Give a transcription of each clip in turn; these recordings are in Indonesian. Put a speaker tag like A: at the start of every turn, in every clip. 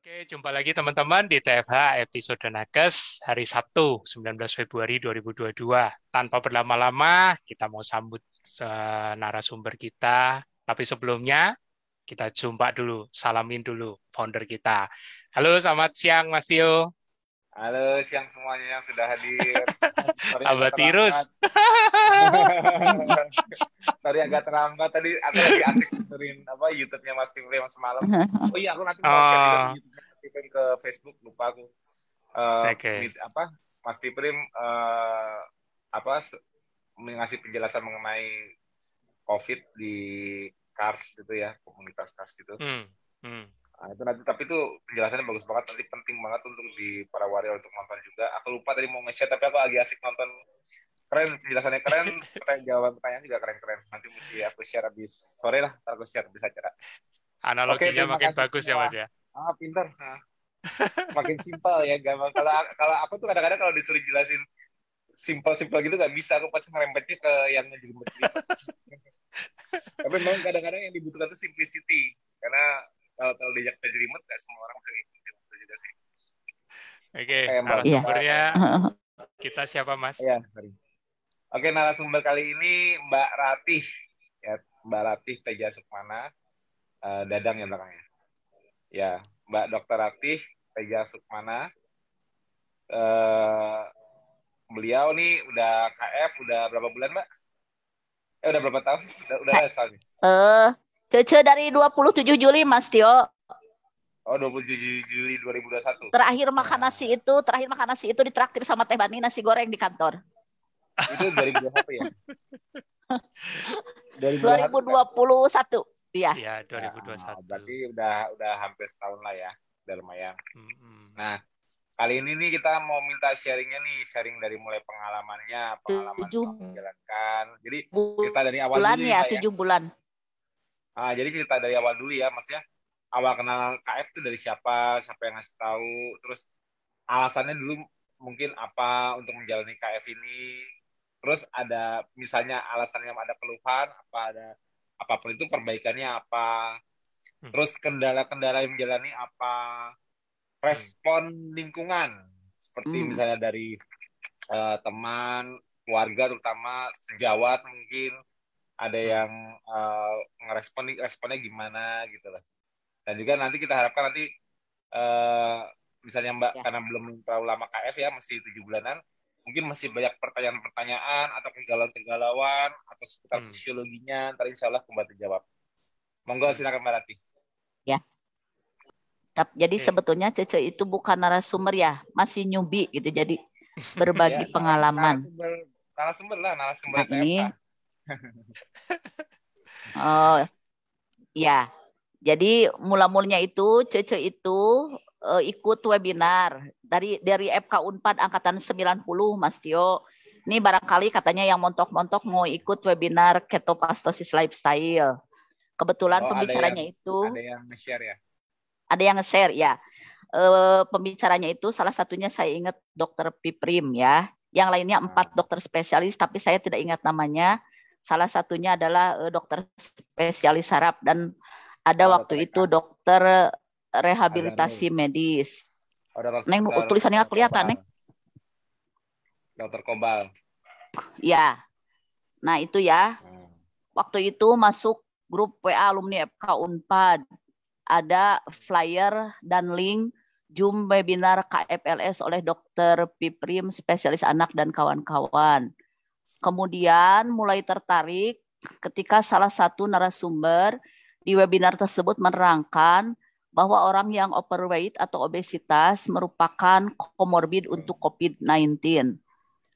A: Oke, jumpa lagi teman-teman di TFH episode Nakes hari Sabtu 19 Februari 2022. Tanpa berlama-lama, kita mau sambut narasumber kita. Tapi sebelumnya, kita jumpa dulu, salamin dulu founder kita. Halo, selamat siang Mas Tio.
B: Halo, siang semuanya yang sudah hadir. Sorry agak terlambat.
A: Abatirus.
B: Sorry agak terlambat. Tadi aku lagi asik dengerin YouTube-nya Mas Piprim semalam. Oh iya, aku nanti mau share juga tuh
A: Oh,
B: YouTube-nya Mas Piprim ke Facebook. Lupa aku.
A: oke.
B: Mas Piprim apa s- ngasih penjelasan mengenai COVID di Kars itu ya, komunitas Kars itu.
A: Hmm, hmm.
B: Nah, itu nanti tapi itu penjelasannya bagus banget, nanti penting banget untuk di para warrior untuk nonton juga. Aku lupa tadi mau nge-share tapi aku lagi asik nonton. Keren, penjelasannya keren, jawaban pertanyaan juga keren-keren. Nanti mesti aku share habis sore lah, ntar aku share bisa acara. Oke,
A: Analoginya
B: terima
A: makin
B: kasih
A: bagus ya
B: semua.
A: Mas ya.
B: Pinter. Nah, makin simpel ya, gampang. Kalau kalau aku tuh kadang-kadang kalau disuruh jelasin simpel-simpel gitu nggak bisa, aku pasti ngerempetnya ke yang ngejelimet-jelimet. Tapi memang kadang-kadang yang dibutuhkan itu simplicity, karena kalau diajak ngejelimet nggak semua orang bisa ngikutin itu juga sih.
A: Oke,
B: Kayak Mbak
C: Iya.
B: Mbak
A: narasumbernya
B: kayak
A: kita siapa Mas?
B: ya, sorry. Oke, narasumber kali ini Mbak Ratih, ya, Mbak Ratih Teja Sukmana, Dadang ya belakangnya. Ya, Mbak Dokter Ratih Teja Sukmana. Eh, Beliau nih udah KF udah berapa bulan, Mbak? Udah berapa tahun? Udah
C: Kak,
B: lah soalnya.
C: Cece dari 27 Juli, Mas Tio.
B: Oh, 27 Juli 2021.
C: Terakhir makan nasi itu ditraktir sama Teh Bani nasi goreng di kantor.
B: Itu 2021 ya? 2021 kan?
C: 2021. Iya.
A: Iya,
B: Nah,
A: 2021.
B: berarti udah hampir setahun lah ya. Udah lumayan.
A: Mm-mm.
B: Nah, kali ini nih kita mau minta sharingnya nih, sharing dari mulai pengalamannya, pengalaman
C: Tujuh
B: selama menjalankan. Jadi cerita dari awal
C: bulan
B: dulu ya,
C: ya,
B: Mbak ya.
C: 7 bulan.
B: Jadi cerita dari awal dulu ya, Mas ya. Awal kenal KF tuh dari siapa, siapa yang ngasih tahu, terus alasannya dulu mungkin apa untuk menjalani KF ini. Terus ada misalnya alasannya ada keluhan, apa ada apapun itu perbaikannya apa.
A: Hmm,
B: Terus kendala-kendala yang menjalani apa,
A: hmm,
B: respon lingkungan seperti
C: Hmm.
B: misalnya dari teman, keluarga terutama sejawat mungkin ada
A: hmm,
B: yang responnya gimana gitu lah. Dan juga nanti kita harapkan nanti eh, misalnya Mbak
C: Ya.
B: karena belum terlalu lama KF ya masih 7 bulanan, mungkin masih banyak pertanyaan-pertanyaan atau kegalauan-kegalauan atau seputar
A: hmm,
B: fisiologinya, ntar insya Allah kembali jawab. Monggo
A: hmm.
B: silakan Mbak Rati.
C: Ya. Jadi
A: Oke.
C: sebetulnya Cece itu bukan narasumber ya, masih nyubi gitu. Jadi
B: Ya,
C: berbagi pengalaman.
B: narasumber narasumber lah, narasumber
C: Nah,
B: TFH.
C: ini oh ya. Jadi mula-mulanya itu Cece itu ikut webinar dari FK Unpad angkatan 90, Mas Tio. Ini barangkali katanya yang montok-montok mau ikut webinar ketopastosis lifestyle. Kebetulan
B: Oh,
C: pembicaranya itu
B: ada yang nge-share ya.
C: ada yang nge-share ya. Pembicaranya itu salah satunya saya ingat Dokter Piprim ya. Yang lainnya 4
B: Nah,
C: dokter spesialis tapi saya tidak ingat namanya. Salah satunya adalah dokter spesialis saraf dan ada
B: Dokter
C: waktu
B: Eka
C: itu dokter
B: Azanul.
C: rehabilitasi medis.
B: Oh,
C: Neng tulisannya nggak kelihatan,
B: Kobal.
C: Neng.
B: Dokter Kobal.
C: Ya, nah itu ya.
B: Hmm.
C: Waktu itu masuk grup WA alumni FK Unpad. Ada flyer dan link Zoom webinar KFLS oleh Dokter Piprim, spesialis anak dan kawan-kawan. Kemudian mulai tertarik ketika salah satu narasumber di webinar tersebut menerangkan bahwa orang yang overweight atau obesitas merupakan komorbid untuk COVID-19.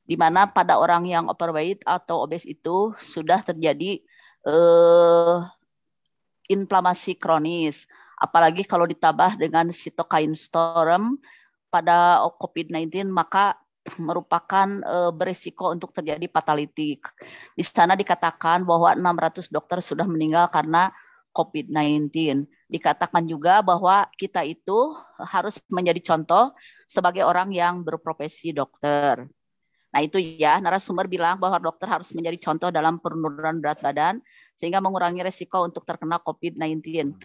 C: Di mana pada orang yang overweight atau obes itu sudah terjadi eh, inflamasi kronis. Apalagi kalau ditambah dengan cytokine storm pada COVID-19 maka merupakan berisiko untuk terjadi fatality. Di sana dikatakan bahwa 600 dokter sudah meninggal karena COVID-19. Dikatakan juga bahwa kita itu harus menjadi contoh sebagai orang yang berprofesi dokter. Nah itu ya, narasumber bilang bahwa dokter harus menjadi contoh dalam penurunan berat badan sehingga mengurangi resiko untuk terkena COVID-19.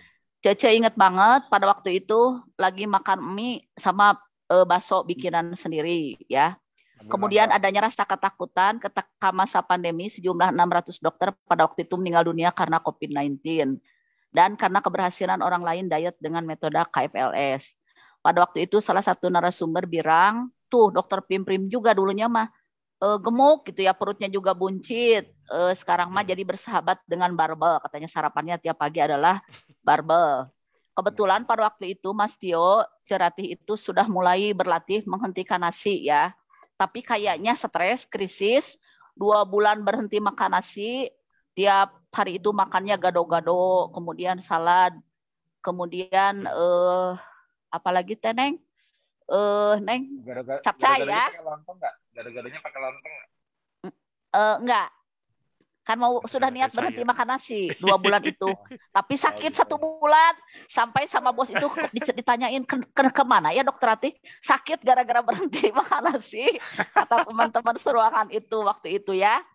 C: Cece inget banget pada waktu itu lagi makan mie sama bakso bikinan sendiri ya. Kemudian adanya rasa ketakutan ketika masa pandemi sejumlah 600 dokter pada waktu itu meninggal dunia karena COVID-19 dan karena keberhasilan orang lain diet dengan metode KFLS. Pada waktu itu salah satu narasumber bilang, tuh dokter Pim juga dulunya mah gemuk gitu ya, perutnya juga buncit. Sekarang mah jadi bersahabat dengan barbel, katanya sarapannya tiap pagi adalah barbel. Kebetulan pada waktu itu Mas Tio Cerati itu sudah mulai berlatih menghentikan nasi ya. Tapi kayaknya stres, krisis, 2 bulan berhenti makan nasi, tiap hari itu makannya gado-gado, kemudian salad, kemudian apalagi teh Neng? Neng, capcay ya?
B: Pakai lontong nggak? Gado-gadonya pakai lontong nggak?
C: Enggak. Kan mau sudah niat berhenti makan nasi 2 bulan itu. Tapi sakit 1 bulan. Sampai sama bos itu ditanyain kemana ya dokter Ati? Sakit gara-gara berhenti makan nasi. Kata teman-teman seruangan itu waktu itu ya.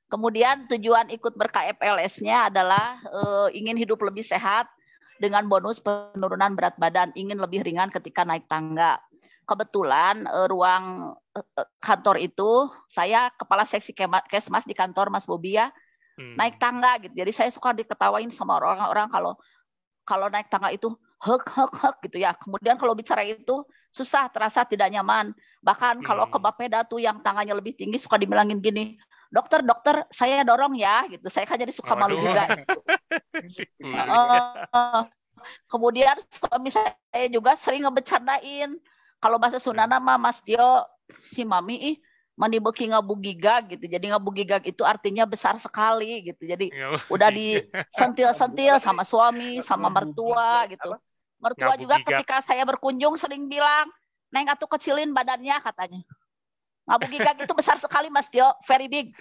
C: Kemudian tujuan ikut ber-KFLS-nya adalah ingin hidup lebih sehat dengan bonus penurunan berat badan. Ingin lebih ringan ketika naik tangga. Kebetulan ruang kantor itu saya kepala seksi Kesmas di kantor Mas Bobi ya, naik tangga gitu. Jadi saya suka diketawain sama orang-orang kalau naik tangga itu hek gitu ya. Kemudian kalau bicara itu susah, terasa tidak nyaman. Bahkan kalau ke Bapeda tuh yang tangannya lebih tinggi suka dibilangin gini, dokter saya dorong ya gitu. Saya kan jadi suka malu juga. Gitu. Kemudian suami saya juga sering ngebecandain. Kalau bahasa Sundana mah Mas Tio si Mami mandi beki ngabugigag gitu. Jadi ngabugigag itu artinya besar sekali gitu. Jadi udah disentil-sentil sama suami, sama mertua gitu. Mertua juga ketika saya berkunjung sering bilang, "Neng atuh kecilin badannya," katanya. Ngabugigag itu besar sekali Mas Tio, very big.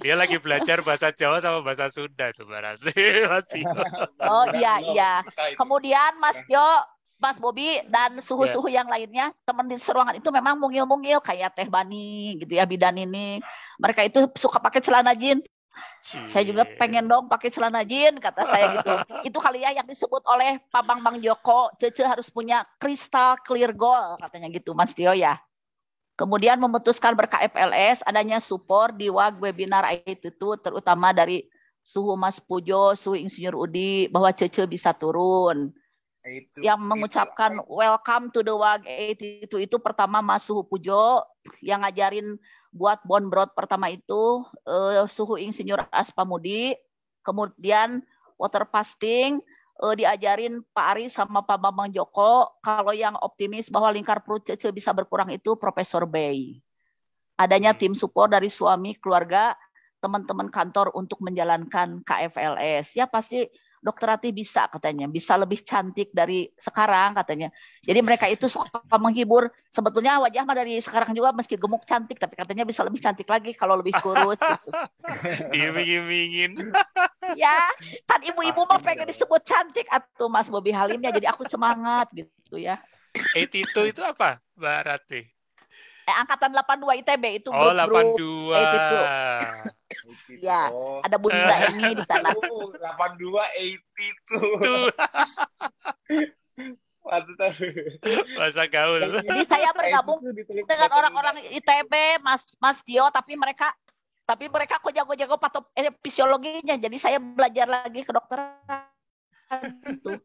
A: Dia lagi belajar bahasa Jawa sama bahasa Sunda tuh berarti Mas Tio.
C: Oh iya. Kemudian Mas Tio, Mas Bobi dan suhu-suhu yang lainnya, teman di seruangan itu memang mungil-mungil kayak Teh Bani gitu ya, bidan ini. Mereka itu suka pakai celana jeans. Saya juga pengen dong pakai celana jeans, kata saya gitu. Itu kali ya yang disebut oleh Pak Bang Joko, Cece harus punya crystal clear goal, katanya gitu Mas Tio ya. Kemudian memutuskan ber-KFLS, adanya support di WAG webinar itu terutama dari suhu Mas Pujo, suhu Insinyur Udi, bahwa Cece bisa turun. Yang mengucapkan welcome to the WAG 82 itu pertama Mas Suhu Pujo yang ngajarin buat bone broth pertama itu Suhu Insinyur Aspamudi, kemudian water fasting diajarin Pak Ari sama Pak Bambang Joko. Kalau yang optimis bahwa lingkar perut Cece bisa berkurang itu Profesor Bay. Adanya tim support dari suami, keluarga, teman-teman kantor untuk menjalankan KFLS. Ya pasti Dokter Ati bisa katanya, bisa lebih cantik dari sekarang katanya. Jadi mereka itu suka menghibur. Sebetulnya wajah mah dari sekarang juga meski gemuk cantik, tapi katanya bisa lebih cantik lagi kalau lebih kurus gitu.
A: Diiming-imingin.
C: Ya, kan ibu-ibu mah pengen disebut cantik atuh Mas Bobi Halimnya. Jadi aku semangat gitu ya.
A: 82 itu apa, Mbak Rati?
C: Angkatan 82 ITB itu
A: grup
C: 82. Ya, ada Bunda ini di sana.
B: 82
A: Masa gaul.
C: Jadi saya bergabung dengan orang-orang ITB, Mas Tio, tapi mereka kok jago-jago fisiologinya. Jadi saya belajar lagi kedokteran itu.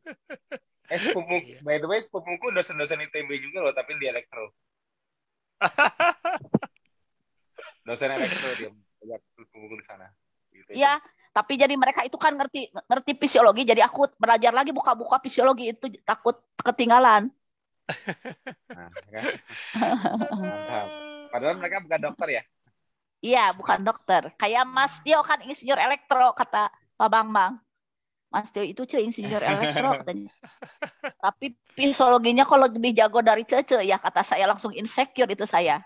B: By the way, sepupuku dosen-dosen ITB juga loh, tapi di elektro. Dosen elektro dia banyak sepupuku di sana.
C: Iya, tapi jadi mereka itu kan ngerti fisiologi, jadi aku belajar lagi buka-buka fisiologi itu takut ketinggalan.
B: Nah, kan? Mantap. Padahal mereka bukan dokter ya?
C: Iya, bukan dokter. Kayak Mas Tio kan insinyur elektro, kata Pak Bambang. Mas Tio itu insinyur elektro katanya. Tapi fisiologinya kalau lebih jago dari Cece ya, kata saya langsung insecure itu saya.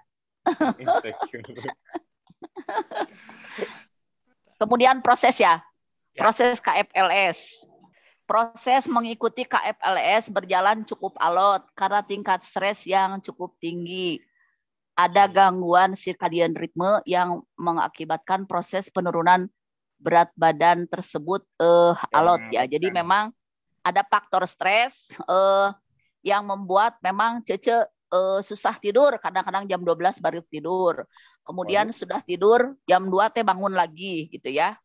C: Kemudian proses ya. Proses KFLS. Proses mengikuti KFLS berjalan cukup alot karena tingkat stres yang cukup tinggi. Ada gangguan circadian ritme yang mengakibatkan proses penurunan berat badan tersebut alot ya. Jadi memang ada faktor stres yang membuat memang Cece susah tidur, kadang-kadang jam 12 baru tidur. Kemudian sudah tidur jam 2 teh bangun lagi gitu ya.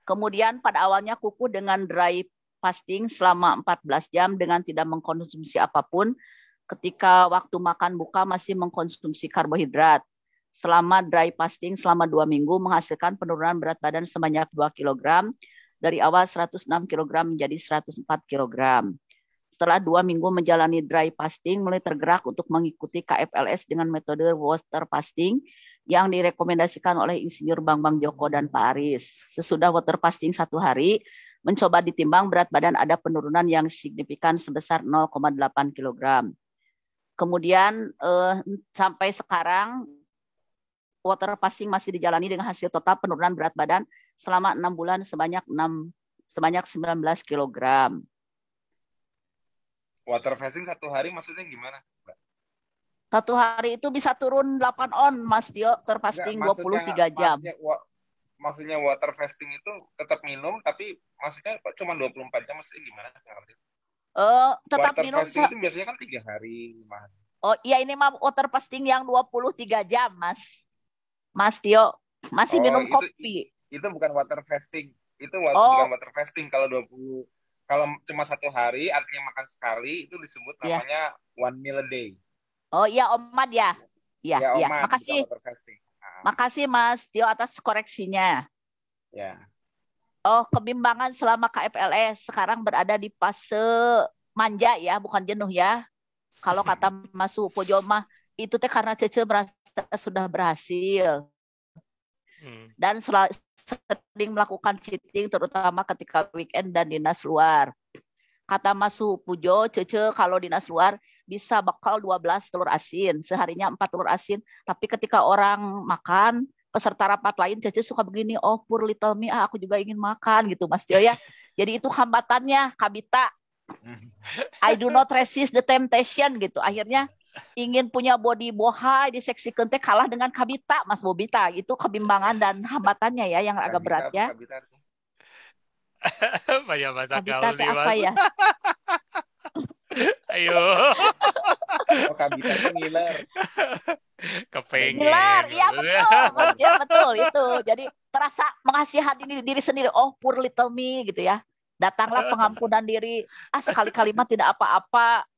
C: Kemudian pada awalnya kuku dengan dry fasting selama 14 jam dengan tidak mengkonsumsi apapun. Ketika waktu makan buka masih mengkonsumsi karbohidrat. Selama dry fasting selama 2 minggu menghasilkan penurunan berat badan sebanyak 2 kg. Dari awal 106 kg menjadi 104 kg. Setelah 2 minggu menjalani dry fasting, mulai tergerak untuk mengikuti KFLS dengan metode water fasting yang direkomendasikan oleh Insinyur Bambang Joko dan Pak Aris. Sesudah water fasting 1 hari, mencoba ditimbang berat badan ada penurunan yang signifikan sebesar 0,8 kg. Kemudian sampai sekarang water fasting masih dijalani dengan hasil total penurunan berat badan selama 6 bulan sebanyak 19 kg.
B: Water fasting 1 hari maksudnya gimana, Mbak?
C: 1 hari itu bisa turun 8 on, Mas Dio, terfasting 23 jam.
B: Maksudnya water fasting itu tetap minum, tapi maksudnya cuma 24 jam, maksudnya gimana?
C: Tetap
B: water
C: minum.
B: Fasting itu biasanya kan 3 hari, 5 hari.
C: Oh iya, ini mah water fasting yang 23 jam, Mas Tio. Masih minum kopi.
B: Itu bukan water fasting. Itu bukan water fasting. Kalau cuma 1 hari, artinya makan sekali, itu disebut namanya 1 meal a day.
C: Oh iya, Omad ya. Iya. Makasih. Makasih Mas Tio atas koreksinya.
B: Ya.
C: Oh, kebimbangan selama KFLS sekarang berada di fase manja ya, bukan jenuh ya. Kalau kata Mas Supojo mah itu teh karena Cece merasa sudah berhasil. Dan sering melakukan cheating terutama ketika weekend dan dinas luar. Kata Mas Supojo, Cece kalau dinas luar bisa bakal 12 telur asin, seharinya 4 telur asin, tapi ketika orang makan peserta rapat lain, Cece suka begini, oh poor little me, aku juga ingin makan gitu Mas Tio ya. Jadi itu hambatannya, Kabita. I do not resist the temptation gitu. Akhirnya ingin punya body bohai di seksi kente kalah dengan Kabita, Mas Bobita. Itu kebimbangan dan hambatannya ya yang agak berat ya.
A: Apa ya Mas Akal nih Mas?
C: Apa ya?
A: Ayo.
B: Oh, Kabita itu ngiler.
A: Kepengen.
C: Ngiler, iya betul, Mas. Ya betul itu. Jadi terasa mengasihani diri sendiri. Oh, poor little me gitu ya. Datanglah pengampunan diri. Sekali-kali mah tidak apa-apa.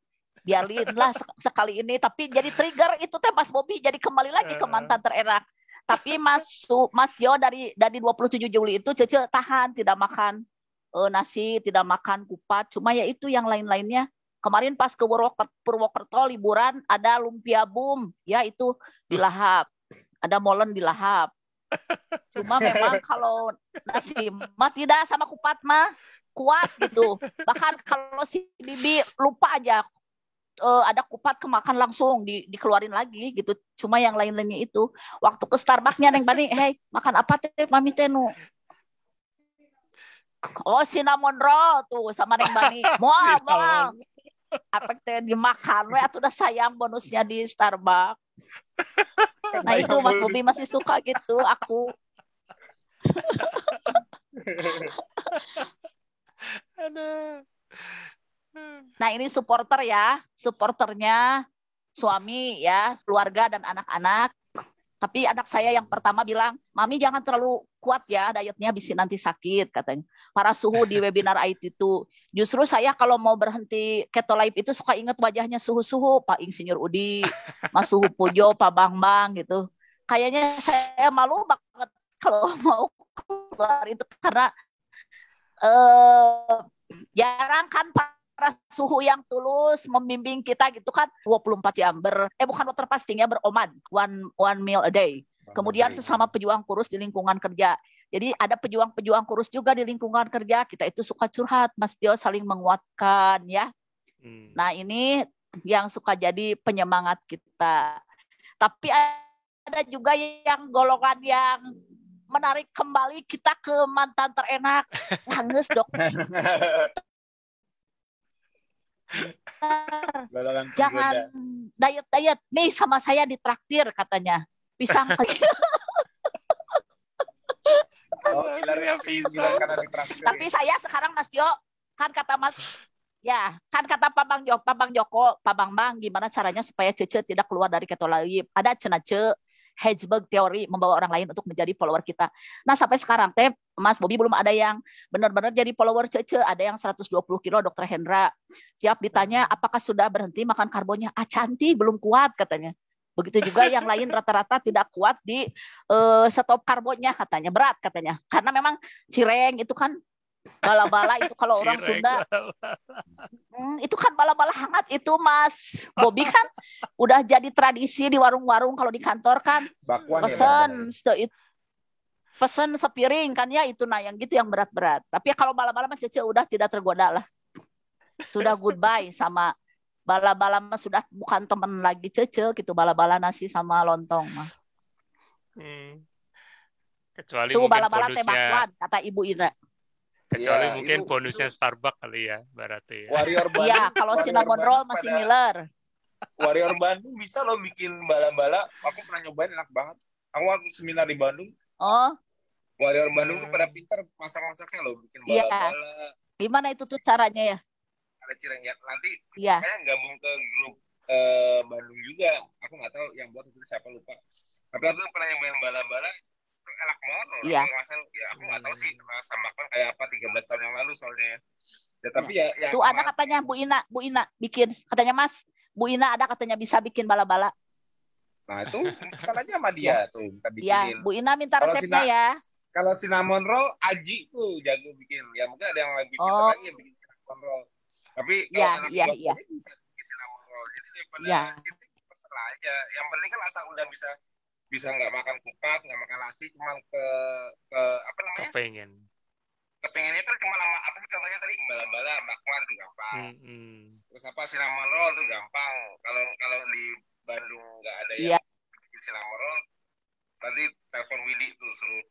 C: Biarinlah sekali ini. Tapi jadi trigger itu teh Mas Bobi. Jadi kembali lagi ke mantan terenak. Tapi Mas Jo dari 27 Juli itu Cece tahan, tidak makan nasi, tidak makan kupat. Cuma ya itu yang lain-lainnya. Kemarin pas ke Purwokerto liburan ada lumpia boom, ya itu dilahap. Ada molen dilahap. Cuma memang kalau nasi mah tidak sama kupat mah kuat gitu. Bahkan kalau si Bibi lupa aja ada kupat kemakan langsung dikeluarin lagi gitu. Cuma yang lain-lainnya itu waktu ke Starbucks-nya Neng Bani, hey makan apa teh Mami teh nu? Oh cinnamon roll tuh sama Neng Bani. Moal. Apa teh dimakan we atuh udah sayang bonusnya di Starbucks. Nah itu Mas Bobi masih suka gitu aku. Nah ini supporternya suami ya, keluarga dan anak-anak. Tapi anak saya yang pertama bilang, Mami jangan terlalu kuat ya dietnya bisa nanti sakit katanya. Para suhu di webinar IT itu. Justru saya kalau mau berhenti keto life itu suka ingat wajahnya suhu-suhu Pak Insinyur Udi, Mas Suhu Pujo, Pak Bambang gitu. Kayaknya saya malu banget kalau mau keluar itu karena jarang kan para suhu yang tulus membimbing kita gitu kan 24 jam bukan water fasting ya beromad one meal a day. Kemudian sesama pejuang kurus di lingkungan kerja. Jadi ada pejuang-pejuang kurus juga di lingkungan kerja. Kita itu suka curhat, Mas Dio saling menguatkan ya. Nah ini yang suka jadi penyemangat kita. Tapi ada juga yang golongan yang menarik kembali kita ke mantan terenak. Hangus dok. Jangan diet nih sama saya ditraktir katanya pisang
B: Oh,
A: Ya bisa.
B: karena ditraktir.
C: Tapi saya sekarang Mas Jo, kan kata Mas, ya, kan kata Pak Bang, gimana caranya supaya Cece tidak keluar dari Ketolaib? Ada Cenace, Hedgeberg teori membawa orang lain untuk menjadi follower kita. Nah, sampai sekarang teh Mas Bobi belum ada yang benar-benar jadi follower Cece, ada yang 120 kilo Dokter Hendra. Tiap ditanya apakah sudah berhenti makan karbonnya, cantik belum kuat katanya. Begitu juga yang lain rata-rata tidak kuat di stop karbonnya katanya, berat katanya. Karena memang cireng itu kan bala-bala itu kalau orang
A: Cireng.
C: Sunda itu kan bala-bala hangat itu Mas Bobi kan udah jadi tradisi di warung-warung kalau di kantor kan
B: Bakwan
C: pesen sepiring kan ya itu nah yang gitu yang berat-berat. Tapi kalau bala-bala Mas Cece udah tidak tergoda lah. Sudah goodbye sama bala-bala mah sudah bukan teman lagi Cece gitu, bala-bala nasi sama lontong mah.
A: Kecuali
C: Tuh
A: mungkin
C: bala-bala teh
A: bonusnya,
C: bakwan kata Ibu Indra.
A: kecuali
B: Ya,
A: mungkin
B: itu
A: bonusnya Starbucks kali ya, berarti ya.
B: Warrior Bandung.
C: Iya, kalau cinnamon roll masih Miller.
B: Warrior Bandung bisa loh bikin bala-bala. Aku pernah nyobain, enak banget. Aku waktu seminar di Bandung,
C: Oh,
B: Warrior Bandung tuh pada pintar masak-masaknya loh, bikin
C: iya.
B: bala-bala.
C: Gimana itu tuh caranya ya?
B: Ada cireng ya. Nanti
C: Iya.
B: kayaknya gabung ke grup Bandung juga. Aku nggak tahu yang buat itu siapa, lupa. Tapi aku pernah nyobain bala-bala, itu enak banget loh.
C: Iya.
B: Ya aku nggak tahu sih rasa makan kayak apa 13 tahun yang lalu soalnya. Ya tapi ya
C: Tuh ada katanya Bu Ina bikin, katanya Mas, Bu Ina ada katanya bisa bikin bala-bala.
B: Nah itu pesan aja sama dia tuh kita bikinin.
C: Iya, Bu Ina minta resepnya ya.
B: Kalau cinnamon roll, Aji tuh jago bikin. Ya mungkin ada yang lebih pintar lagi yang bikin cinnamon roll. Tapi kalau
C: iya.
B: bisa bikin cinnamon roll. Jadi daripada cinta pesen aja. Yang penting kan asal udah bisa nggak makan kupat, nggak makan nasi, cuma ke apa namanya? Kepengennya kan cuma nama apa sih contohnya tadi, bala-bala, bakwan tuh gampang. Terus apa cinnamon roll tuh gampang. Kalau di Bandung nggak ada yang bikin cinnamon roll, tadi telepon Widi tuh suruh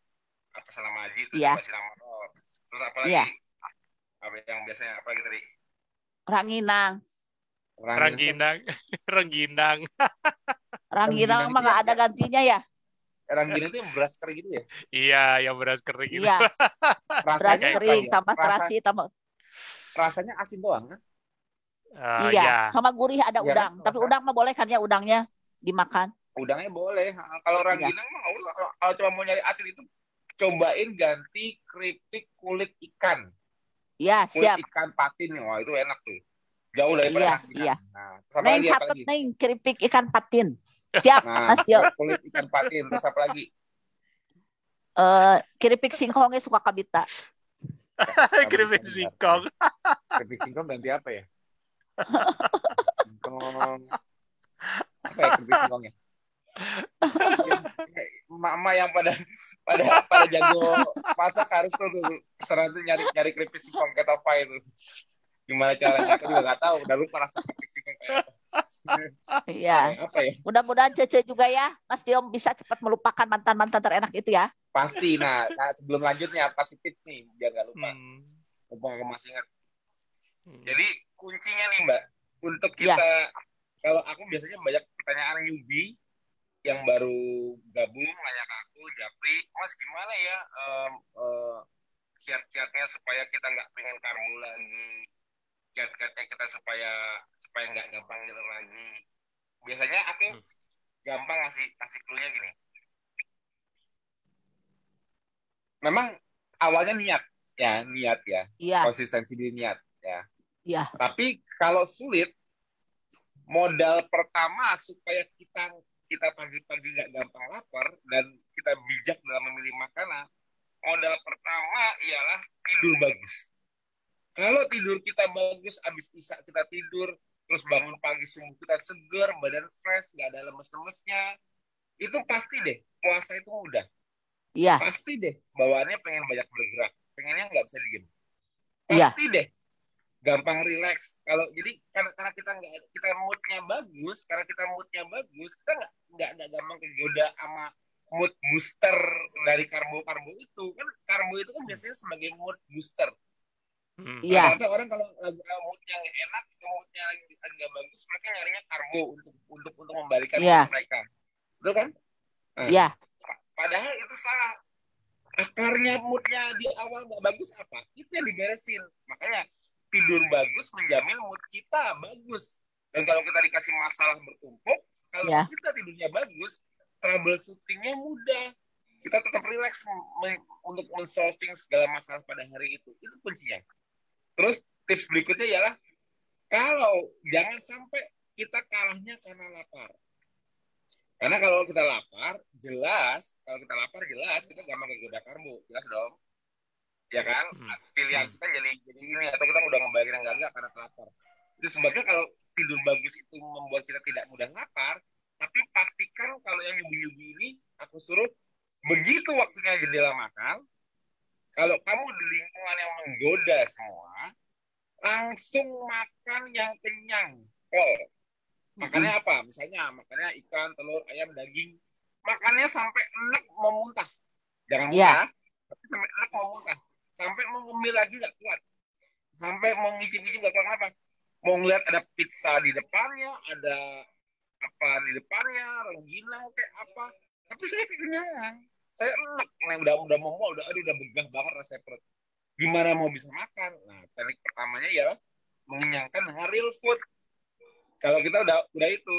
B: apa sama Aji tuh coba cinnamon roll. Terus apa lagi? Apa yang biasanya apa lagi tadi?
C: Rangginang mah nggak ada gantinya ya.
B: Rangginang itu yang beras kering gitu ya?
A: Iya, yang beras kering gitu.
C: Iya. Beras kering tambah terasi tambah.
B: Rasanya asin doang kan?
C: Iya, sama gurih ada udang. Tapi udang mah boleh kan ya, udangnya dimakan.
B: Udangnya boleh. Kalau rangginang mah kalau cuma mau nyari asin itu cobain ganti keripik kulit ikan.
C: Iya, siap.
B: Kulit ikan patin, wah itu enak tuh. Jauh daripada rangginang.
C: Iya.
B: Nah, Neng
C: catet Neng keripik ikan patin. Siap, Mas Jo.
B: Kulit ikan patin, terus apa lagi?
C: Keripik singkongnya suka kabita.
A: Keripik singkong.
B: Keripik singkong ganti apa ya? Apa ya keripik singkongnya? Mama yang pada jago masak harus tuh serang tuh nyari keripik singkong kayak apa itu. Gimana caranya? Aku juga nggak tahu. Udah lupa rasa keripik singkong kayak apa.
C: Iya. Mudah-mudahan Cece juga ya, Mas Diom bisa cepat melupakan mantan-mantan terenak itu ya.
B: Pasti. Nah sebelum lanjutnya kasih tips nih biar nggak lupa. Mumpung aku masih ingat. Jadi kuncinya nih Mbak, untuk kita kalau aku biasanya banyak pertanyaan newbie yang baru gabung nanya ke aku, Japri, Mas gimana ya kiat-kiatnya supaya kita nggak pengen karbo lagi, kiat-kiatnya kita supaya nggak gampang gitu lagi. Biasanya aku gampang ngasih clue-nya gini. Memang awalnya niat ya, konsistensi di niat ya. Iya. Tapi kalau sulit, modal pertama supaya kita pagi-pagi nggak gampang lapar dan kita bijak dalam memilih makanan, modal pertama ialah tidur bagus. Kalau tidur kita bagus, abis isya kita tidur, terus bangun pagi subuh kita segar, badan fresh, nggak ada lemes-lemesnya, itu pasti deh puasa itu mudah. Iya. Pasti deh bawaannya pengen banyak bergerak, pengennya nggak bisa diem. Pasti deh gampang relax. Kalau jadi karena kita moodnya bagus, kita nggak gampang kegoda sama mood booster dari karbo itu. Kan karbo itu kan biasanya sebagai mood booster. Iya. Ternyata orang kalau moodnya nggak enak, moodnya lagi nggak bagus, mereka nyarinya karbo untuk membalikan mood mereka. Betul kan? Iya. Padahal itu salah. akarnya moodnya di awal nggak bagus apa? Itu yang diberesin. Makanya tidur bagus menjamin mood kita bagus. Dan kalau kita dikasih masalah bertumpuk, kalau
C: Ya.
B: kita tidurnya bagus, troubleshootingnya mudah. Kita tetap rileks untuk men-solving segala masalah pada hari itu. Itu kuncinya. Terus tips berikutnya ialah kalau jangan sampai kita kalahnya karena lapar. Karena kalau kita lapar, jelas kita gampang kegoda karbo, jelas dong. Ya kan? Pilihan kita jadi ini atau kita udah ngebayangin yang enggak karena lapar. Itu sebabnya kalau tidur bagus itu membuat kita tidak mudah lapar, tapi pastikan kalau yang nyubi-nyubi ini aku suruh begitu waktunya jendela makan, kalau kamu di lingkungan yang menggoda semua, langsung makan yang kenyang. Makannya apa? Misalnya makannya ikan, telur, ayam, daging. Makannya sampai enak mau muntah. Jangan muntah, tapi sampai enak mau muntah. Sampai mau ngemil lagi gak kuat. Sampai mau ngicip-ngicip gak kuat apa. Mau ngeliat ada pizza di depannya, ada apa di depannya, rengginang kayak apa. Tapi saya kekenyangan. Saya enak. Nah, udah mau udah begah banget rasa perut. Gimana mau bisa makan? Nah, teknik pertamanya ya mengenyangkan dengan real food. Kalau kita udah itu,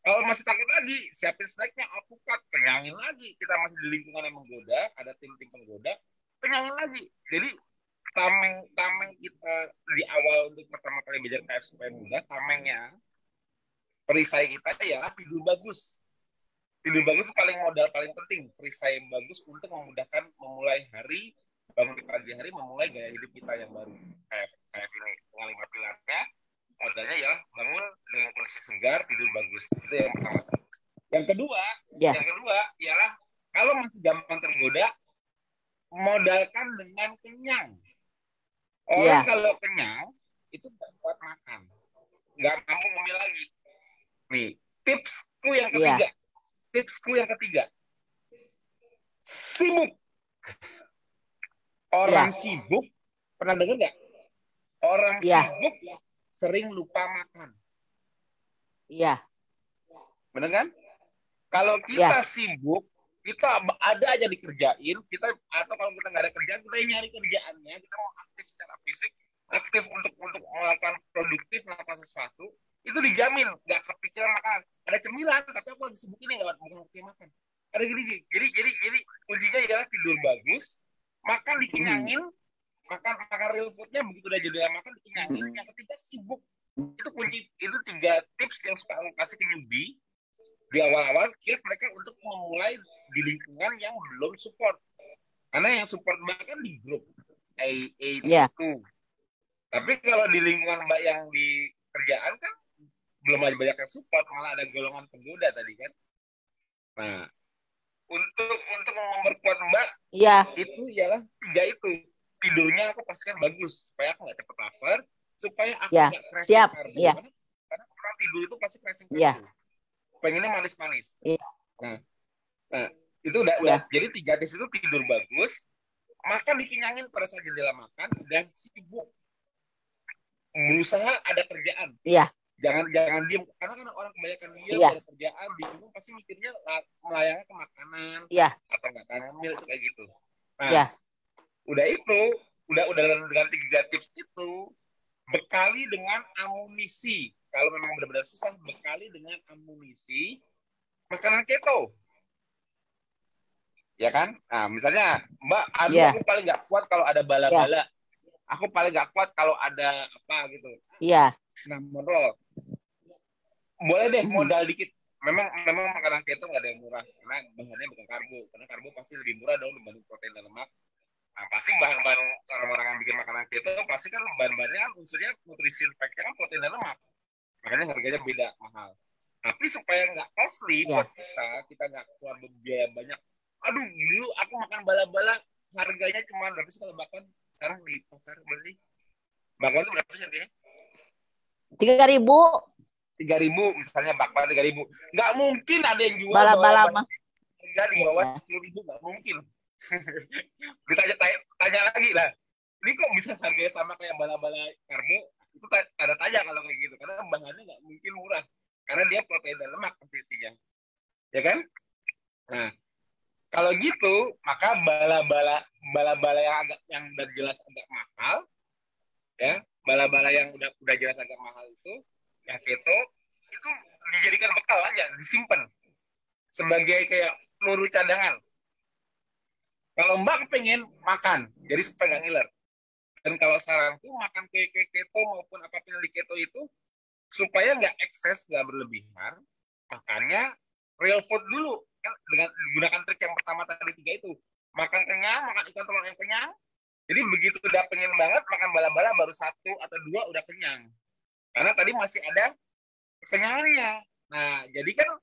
B: kalau masih takut lagi, siapin snacknya, alpukat, kenyangin lagi. Kita masih di lingkungan yang menggoda, ada tim-tim penggoda, kenyangin lagi. Jadi tameng kita di awal untuk pertama kali belajar KF supaya mudah, tamengnya, perisai kita ya tidur bagus. Tidur bagus itu modal paling penting. Perisai yang bagus untuk memudahkan memulai hari, bangun di pagi hari, memulai gaya hidup kita yang baru. KF ini dengan 5 pilarnya. Modalnya ya bangun dengan kondisi segar, tidur bagus. Itu yang pertama. Yang kedua ialah kalau masih gampang tergoda, modalkan dengan kenyang. Orang kalau kenyang itu nggak kuat makan, nggak mampu ngemil lagi. Nih tipsku yang ketiga, sibuk. Orang sibuk, pernah dengar nggak? Orang sibuk sering lupa makan.
C: Iya.
B: Benar kan? Kalau kita sibuk, kita ada aja dikerjain, atau kalau kita nggak ada kerjaan, kita nyari kerjaannya, kita mau aktif secara fisik, aktif untuk melakukan produktif, melakukan sesuatu, itu dijamin nggak kepikiran makan. Ada cemilan, tapi aku lagi sibuk ini nggak bukan waktunya makan. Ada gini. Jadi kuncinya adalah tidur bagus, makan dikenyangin, makan real foodnya begitu udah jadilah makan dikenyangin. Yang ketiga sibuk. Itu kunci, itu 3 tips yang suka aku kasih ke newbie di awal-awal kiat mereka untuk memulai di lingkungan yang belum support. Karena yang support Mbak kan di grup A2. Tapi kalau di lingkungan Mbak yang di kerjaan kan belum banyak yang support, malah ada golongan penggoda tadi kan. Nah, untuk memperkuat Mbak, itu ialah 3 itu. Tidurnya aku pastikan bagus supaya aku nggak cepet lapar, supaya aku nggak craving karbo. Karena orang tidur itu pasti craving karbo. Pengennya manis-manis. Nah, itu udah. Jadi 3 tips itu tidur bagus, makan dikenyangin pada saat jendela makan, dan sibuk. Berusaha ada kerjaan. Jangan diem. Karena kan orang kebanyakan diem, ada kerjaan, bingung, pasti mikirnya melayani ke makanan, atau nggak ngambil, kayak gitu. Nah, udah dengan 3 tips itu, bekali dengan amunisi. Kalau memang benar-benar susah, bekali dengan amunisi makanan keto. Ya kan? Nah, misalnya, Mbak, aku paling nggak kuat kalau ada bala-bala. Aku paling nggak kuat kalau ada apa gitu. Cinnamon roll. Boleh deh modal dikit. Memang makanan keto nggak ada yang murah. Karena bahannya bukan karbo. Karena karbo pasti lebih murah dong dibanding protein dan lemak. Nah, pasti bahan-bahan orang-orang yang bikin makanan keto pasti kan bahan-bahannya unsurnya nutrisi fact-nya kan protein dan lemak. Makanya harganya beda, mahal. Tapi supaya nggak costly buat kita nggak keluar biaya banyak. Aduh, dulu aku makan bala-bala harganya cuma berapa sih kalau bakwan sekarang di pasar berapa sih? Bakwan itu berapa sih harganya?
C: 3.000.
B: Misalnya bakwan 3.000. Nggak mungkin ada yang jual
C: bala-bala
B: harga di bawah 10.000, nggak mungkin. Tanya lagi lah. Ini kok bisa harganya sama kayak bala-bala karbo? Itu tanda tanya kalau kayak gitu. Karena bahannya nggak mungkin murah. Karena dia protein dan lemak posisinya. Ya kan? Nah, Kalau gitu, maka bala-bala yang udah jelas agak mahal, ya, bala-bala yang udah jelas agak mahal itu, yang keto, itu dijadikan bekal aja, disimpan sebagai kayak peluru cadangan. Kalau Mbak pengen makan, jadi supaya nggak ngiler. Dan kalau saranku makan kue-kue keto maupun apapun yang di keto itu supaya nggak ekses, nggak berlebihan, makanya real food dulu kan dengan gunakan trik yang pertama tadi 3 itu. Makan kenyang, makan ikan telur yang kenyang. Jadi begitu udah pengen banget makan bala-bala baru 1 atau 2 udah kenyang. Karena tadi masih ada kekenyangannya. Nah, jadi kan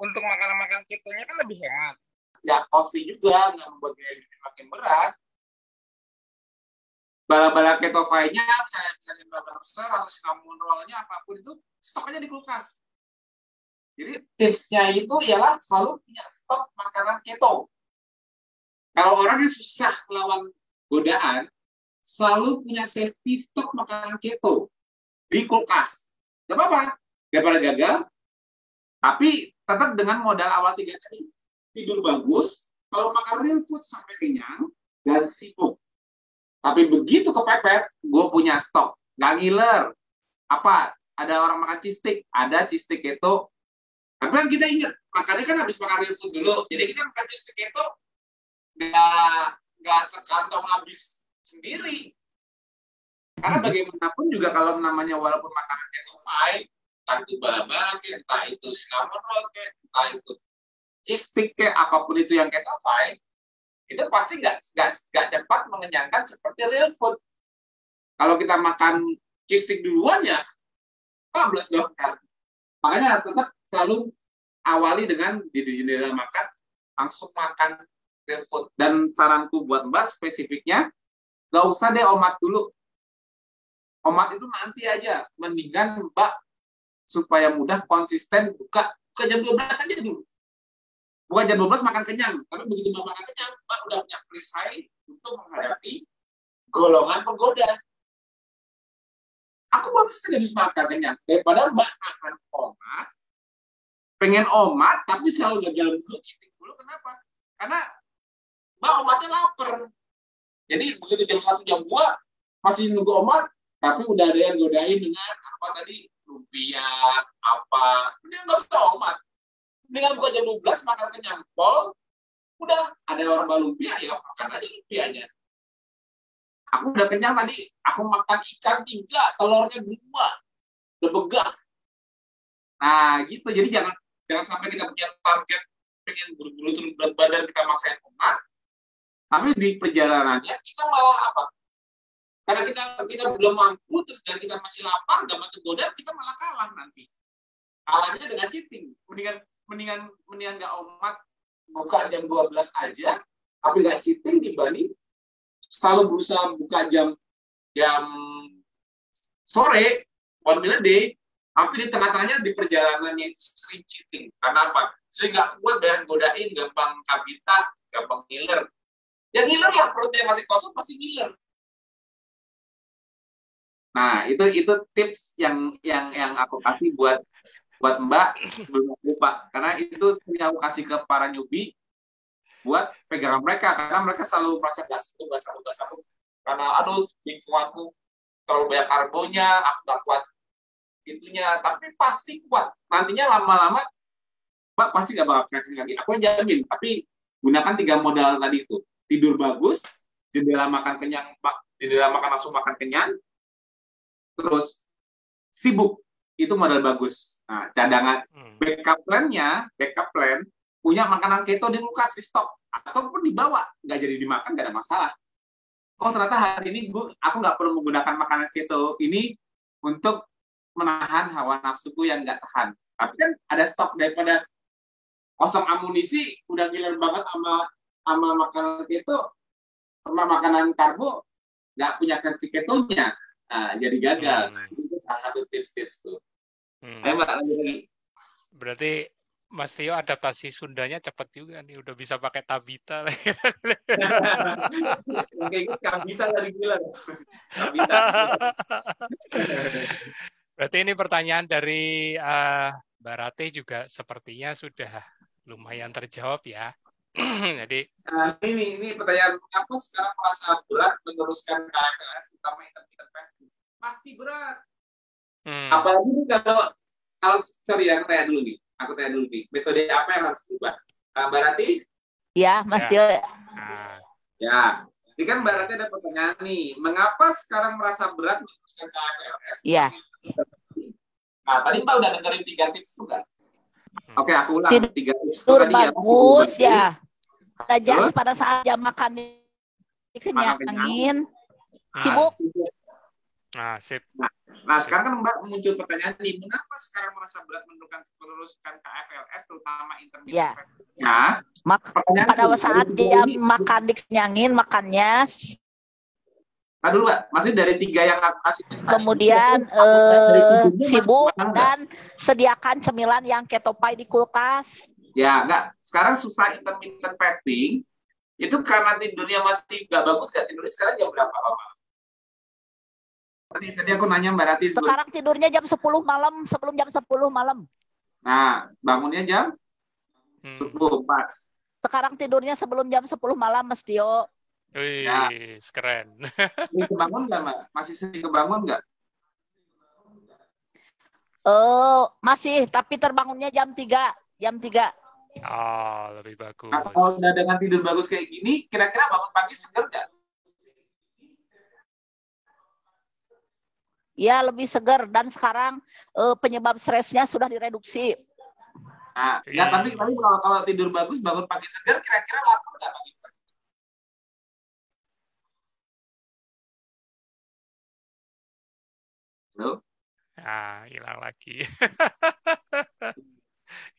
B: untuk makanan-makanan ketonya kan lebih hemat. Nggak costly juga, nggak membuat biaya hidup makin berat. Bala-bala ketofainya, misalnya butter besar atau cinnamon roll-nya, apapun itu, stok aja di kulkas. Jadi tipsnya itu ialah selalu punya stok makanan keto. Kalau orang yang susah melawan godaan, selalu punya safety stok makanan keto di kulkas. Gak apa-apa, daripada gagal, tapi tetap dengan modal awal 3 tadi. Tidur bagus, kalau makan real food sampai kenyang, dan sibuk. Tapi begitu kepepet, gue punya stok. Gak ngiler. Apa? Ada orang makan cheese stick. Ada cheese stick itu. Tapi kan kita ingat, makannya kan habis makan real food dulu. Jadi kita makan cheese stick itu gak sekantong habis sendiri. Karena bagaimanapun juga kalau namanya walaupun makanan ketofai, entah itu bala-bala, entah itu cinnamon roll, entah itu cheese stick, apapun itu yang ketofai, itu pasti nggak cepat mengenyangkan seperti real food. Kalau kita makan cheese stick duluan ya 15 dong. Makanya tetap selalu awali dengan di jendela makan, langsung makan real food. Dan saranku buat Mbak spesifiknya, nggak usah deh omat dulu. Omat itu nanti aja. Mendingan Mbak supaya mudah konsisten buka jam 12 aja dulu. Bukan jam 12 makan kenyang, tapi begitu makan kenyang, Mbak udah punya perisai untuk menghadapi golongan penggoda. Aku baru saja habis makan kenyang, daripada Mbak makan omat, pengen omat, tapi selalu gagal dulu, cheating dulu. Kenapa? Karena Mbak omatnya lapar. Jadi begitu jam 1, jam 2, masih nunggu omat, tapi udah ada yang godain dengan apa tadi, lumpia, apa, dia nggak usah omat. Dengan buka jam 12 makan kenyang pol, udah ada orang balumpia ya makan aja lumpianya. Aku udah kenyang tadi, aku makan ikan 3, telurnya 2, udah begah. Nah gitu, jadi jangan sampai kita punya target pengen buru-buru turun berat badan kita maksain omat, tapi di perjalanannya kita malah apa? Karena kita belum mampu terus dan kita masih lapar, gampang tergoda, kita malah kalah nanti. Kalahnya dengan cheating. Mendingan nggak omat, buka jam 12 aja, tapi nggak cheating dibanding selalu berusaha buka jam sore, 1 meal a day, tapi di tengah-tengahnya di perjalanannya itu sering cheating. Karena apa? Sering nggak kuat dan godain, gampang kabita, gampang ngiler. Ya ngiler lah, perutnya masih kosong, masih ngiler. Nah, itu tips yang aku kasih buat Mbak sebelum aku lupa. Karena itu sering aku kasih ke para newbie buat pegangan mereka. Karena mereka selalu merasa gak sanggup. Karena aduh, lingkunganku terlalu banyak karbonya, aku gak kuat itunya. Tapi pasti kuat. Nantinya lama-lama Mbak pasti gak bakal craving lagi. Aku yang jamin. Tapi gunakan 3 modal tadi itu. Tidur bagus, jendela makan kenyang, jendela makan langsung makan kenyang, terus sibuk, itu modal bagus. Nah, cadangan backup plan punya makanan keto di kulkas di stok ataupun dibawa, nggak jadi dimakan nggak ada masalah. Oh ternyata hari ini aku nggak perlu menggunakan makanan keto ini untuk menahan hawa nafsuku yang nggak tahan. Tapi kan ada stok, daripada kosong amunisi, udah ngiler banget sama makanan keto, sama makanan karbo nggak punya versi ketonya. Nah, jadi gagal. Itu salah satu tips-tips tuh. Ayo Mbak, lanjut lagi.
A: Berarti Mas Tio adaptasi Sundanya cepat juga nih, udah bisa pakai tabita.
B: Kayak kabita tadi gila. Kabita.
A: Berarti ini pertanyaan dari Mbak Ratih juga sepertinya sudah lumayan terjawab ya. Jadi
B: Ini pertanyaan, apa sekarang merasa berat meneruskan KFLS terutama intermittent fasting? Pasti berat. Apalagi nih kalau sorry aku tanya dulu nih. Metode apa yang harus berubah? Mbak Rati?
C: Ya, Mas Tio.
B: Ya. Ini kan Mbak Rati ada pertanyaan nih. Mengapa sekarang merasa berat meneruskan KFLS?
C: Iya.
B: Nah, tadi Mbak udah dengerin 3 tips juga. Oke, aku ulang. 3 tips itu
C: Tidur
B: tadi
C: bagus ya.
B: Terus?
C: Pada saat jam makan dikenyangin, sibuk.
A: Nah, sip.
B: Nah, sekarang kan Mbak muncul pertanyaan nih, mengapa sekarang merasa berat meneruskan KFLS terutama intermittent fasting? Ya.
C: Pada saat dia makan dikenyangin, makannya.
B: Nah dulu Mbak, maksudnya dari 3 yang aku kasih.
C: Kemudian sibuk dan sediakan cemilan yang keto pie di kulkas.
B: Ya, enggak. Sekarang susah intermittent fasting, itu karena tidurnya masih nggak bagus, nggak tidurnya sekarang jam berapa malam? Tadi aku nanya Mbak Rati.
C: Sekarang tidurnya jam 10 malam, sebelum jam 10 malam.
B: Nah, bangunnya jam 10.
C: Sekarang tidurnya sebelum jam 10 malam, Mas Tio.
A: Wih,
B: ya.
A: Keren.
B: Sering kebangun nggak, Mbak? Masih sering kebangun nggak?
C: Masih, tapi terbangunnya jam 3. Jam 3.
A: Oh, lebih bagus.
B: Nah, kalau udah dengan tidur bagus kayak gini, kira-kira bangun pagi seger nggak?
C: Ya, lebih segar dan sekarang penyebab stresnya sudah direduksi.
B: Nah, ya tapi kalau tidur bagus, bangun pagi segar, kira-kira lapar nggak pagi? Halo?
A: Ah, hilang lagi.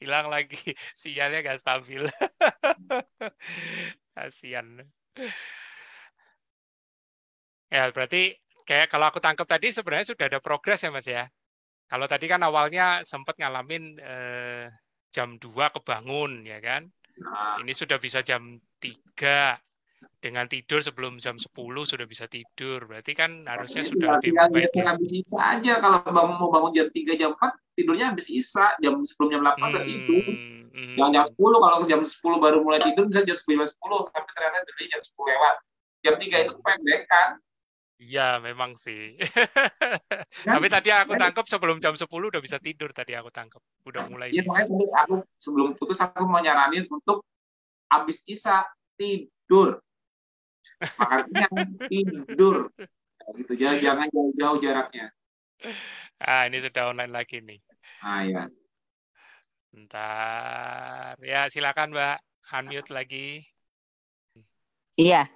A: Hilang lagi. Sinyalnya nggak stabil. Kasian. Ya, berarti kayak kalau aku tangkap tadi sebenarnya sudah ada progres ya, Mas ya. Kalau tadi kan awalnya sempat ngalamin jam 2 kebangun, ya kan?
B: Nah.
A: Ini sudah bisa jam 3. Dengan tidur sebelum jam 10 sudah bisa tidur. Berarti kan harusnya sudah lebih baik.
B: Habis isa aja. Kalau mau bangun jam 3, jam 4, tidurnya habis isa. Sebelum jam 8 udah tidur. Yang jam 10, kalau jam 10 baru mulai tidur, bisa jam 9, 10. Tapi ternyata tidurnya jam 10 lewat. Jam 3 itu pendek kan?
A: Iya, memang sih. Tapi tadi aku tangkap sebelum jam 10 udah bisa tidur tadi aku tangkap. Udah mulai
B: bisa.
A: Makanya
B: tadi aku sebelum putus aku mau nyaranin untuk habis isa tidur. Makanya tidur. Gitu. Jangan jauh-jauh jaraknya.
A: Ini sudah online lagi nih.
B: Ya.
A: Bentar. Ya, silakan Mbak. Unmute lagi.
C: Iya.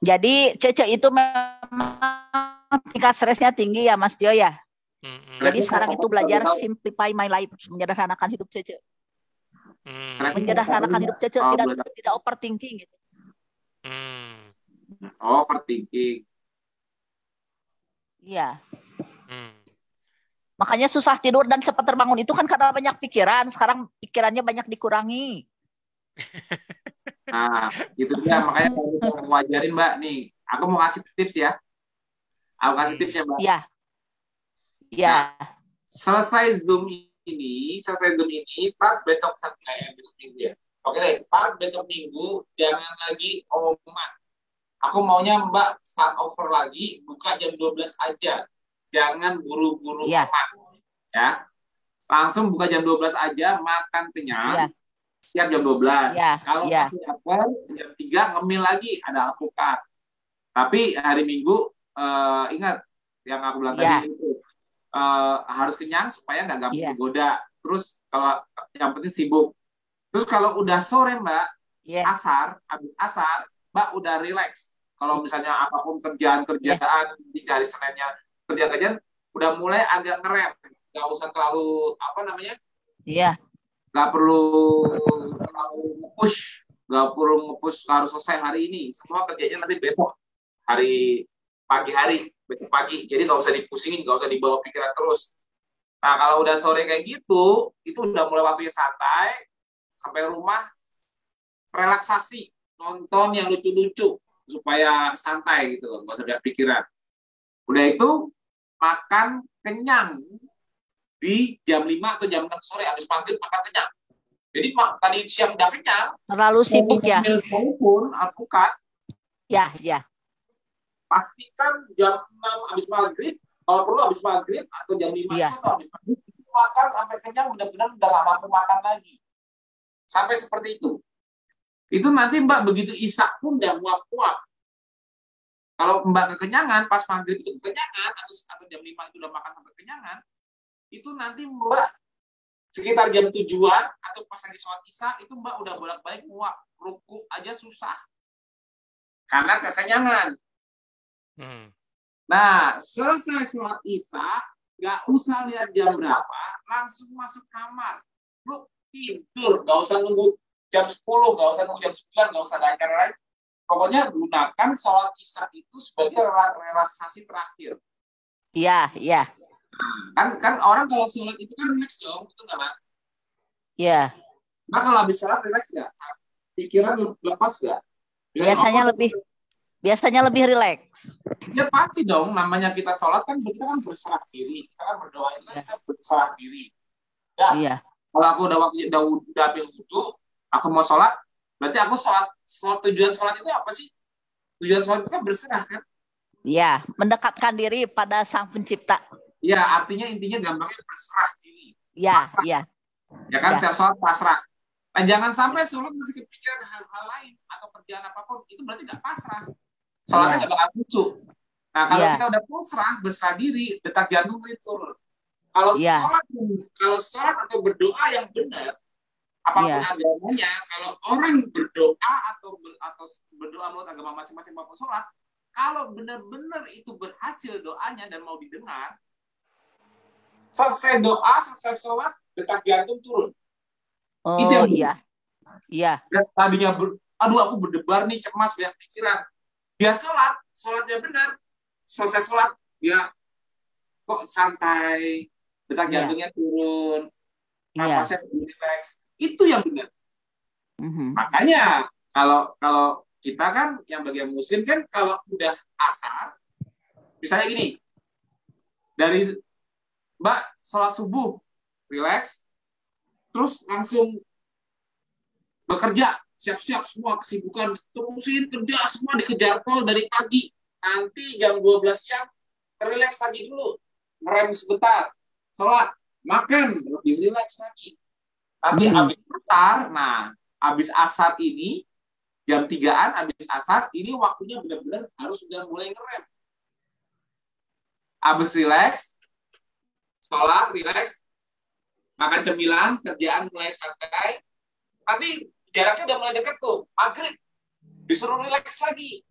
C: Jadi Cece itu memang tingkat stresnya tinggi ya Mas Tio ya. Jadi sekarang itu belajar simplify my life, menyederhanakan hidup Cece. Menyederhanakan hidup Cece, tidak overthinking gitu.
B: Overthinking.
C: Iya. Makanya susah tidur dan cepat terbangun itu kan karena banyak pikiran. Sekarang pikirannya banyak dikurangi.
B: Nah, gitu dia. Makanya saya mau ajarin Mbak nih. Aku mau kasih tips ya. Aku kasih tips ya Mbak.
C: Iya. Iya.
B: Nah, selesai Zoom ini, start besok Minggu ya. Oke deh, start besok Minggu, jangan lagi oman. Aku maunya Mbak start over lagi, buka jam 12 aja. Jangan buru-buru oman. Ya. Langsung buka jam 12 aja, makan kenyang. Siap jam 12. Kalau masih lapar, jam 3 ngemil lagi, ada alpukat. Tapi hari Minggu, ingat yang aku bilang tadi itu, harus kenyang supaya nggak gampang digoda. Terus kalau yang penting sibuk. Terus kalau udah sore Mbak, habis asar, Mbak udah relax. Kalau misalnya apapun kerjaan di hari Seninnya, kerjaan udah mulai agak ngerem. Nggak usah terlalu, nggak perlu terlalu nge-push harus selesai hari ini. Semua kerjanya nanti besok, besok pagi. Jadi nggak usah dipusingin, nggak usah dibawa pikiran terus. Nah kalau udah sore kayak gitu, itu udah mulai waktunya santai. Sampai rumah, relaksasi, nonton yang lucu-lucu supaya santai gitu, nggak usah banyak pikiran. Udah itu makan kenyang di jam 5 atau jam 6 sore habis maghrib makan kenyang.
D: Jadi tadi siang udah kenyang,
C: Terlalu sibuk ya.
D: ngemil sekalipun, alpukat,
C: Ya, ya.
D: pastikan jam 6 habis maghrib, kalau perlu habis maghrib atau jam 5
C: Iya.
D: itu atau habis maghrib, itu makan sampai kenyang, benar-benar udah nggak mampu makan lagi. Sampai seperti itu. Itu nanti Mbak begitu isak pun udah muap-muap. Kalau Mbak kekenyangan, pas maghrib itu kekenyangan, atau jam 5 itu udah makan sampai kekenyangan, itu nanti Mbak sekitar jam 7-an atau pas lagi sholat isya, itu Mbak udah bolak-balik muap. Ruku aja susah. Karena kekenyangan. Nah, selesai sholat isya, nggak usah lihat jam berapa, langsung masuk kamar. Lu tidur, nggak usah nunggu jam 10, nggak usah nunggu jam 9, nggak usah ada acara lain. Pokoknya gunakan sholat isya itu sebagai relaksasi terakhir.
C: Iya, iya.
D: Kan orang kalau sholat itu kan relax dong, itu nggak, Mak?
C: Iya.
D: Nah, kalau habis sholat relax nggak? Pikiran lepas nggak?
C: Biasanya lebih rileks.
D: Ya pasti dong, namanya kita sholat kan kita kan berserah diri, kita kan berdoa itu kan kita berserah diri. Ya,
C: Iya.
D: kalau aku udah ambil wudhu, aku mau sholat, berarti aku sholat tujuan sholat itu apa sih? Tujuan sholat itu kan berserah kan?
C: Iya, mendekatkan diri pada Sang Pencipta.
D: Ya, artinya intinya gampangnya berserah diri.
C: Iya,
D: Pasrah.
C: iya.
D: Ya kan,
C: Ya.
D: setiap sholat pasrah. Nah, jangan sampai sholat masih kepikiran hal-hal lain atau kerjaan apapun, itu berarti nggak pasrah. Sholatnya nggak bakal khusyuk. Nah, kalau
C: Iya.
D: kita udah pasrah, berserah diri, detak jantung itu turun. Kalau
C: Iya.
D: sholat atau berdoa yang benar, apapun
C: Iya.
D: agamanya, kalau orang berdoa atau berdoa menurut agama masing-masing maupun sholat, kalau benar-benar itu berhasil doanya dan mau didengar, selesai doa, selesai sholat, detak jantung turun. Itu
C: Oh
D: yang
C: iya. Iya.
D: tadinya aduh aku berdebar nih, cemas, banyak pikiran. Dia sholatnya benar, selesai sholat, dia kok santai, detak jantungnya turun, nafasnya relax. Itu yang benar. Makanya kalau kita kan yang bagian muslim kan kalau udah asar, misalnya gini, dari Mbak sholat subuh, relax, terus langsung bekerja, siap-siap semua kesibukan, terusin kerja semua, dikejar tol dari pagi, nanti jam 12 siang, relax lagi dulu, ngerem sebentar, sholat, makan, lebih relax lagi. Nanti habis asar, habis asar ini, jam 3-an habis asar, ini waktunya benar-benar harus sudah mulai ngerem. Habis relax, sholat, relax, makan cemilan, kerjaan mulai santai, nanti jaraknya udah mulai dekat tuh, maghrib, disuruh relax lagi.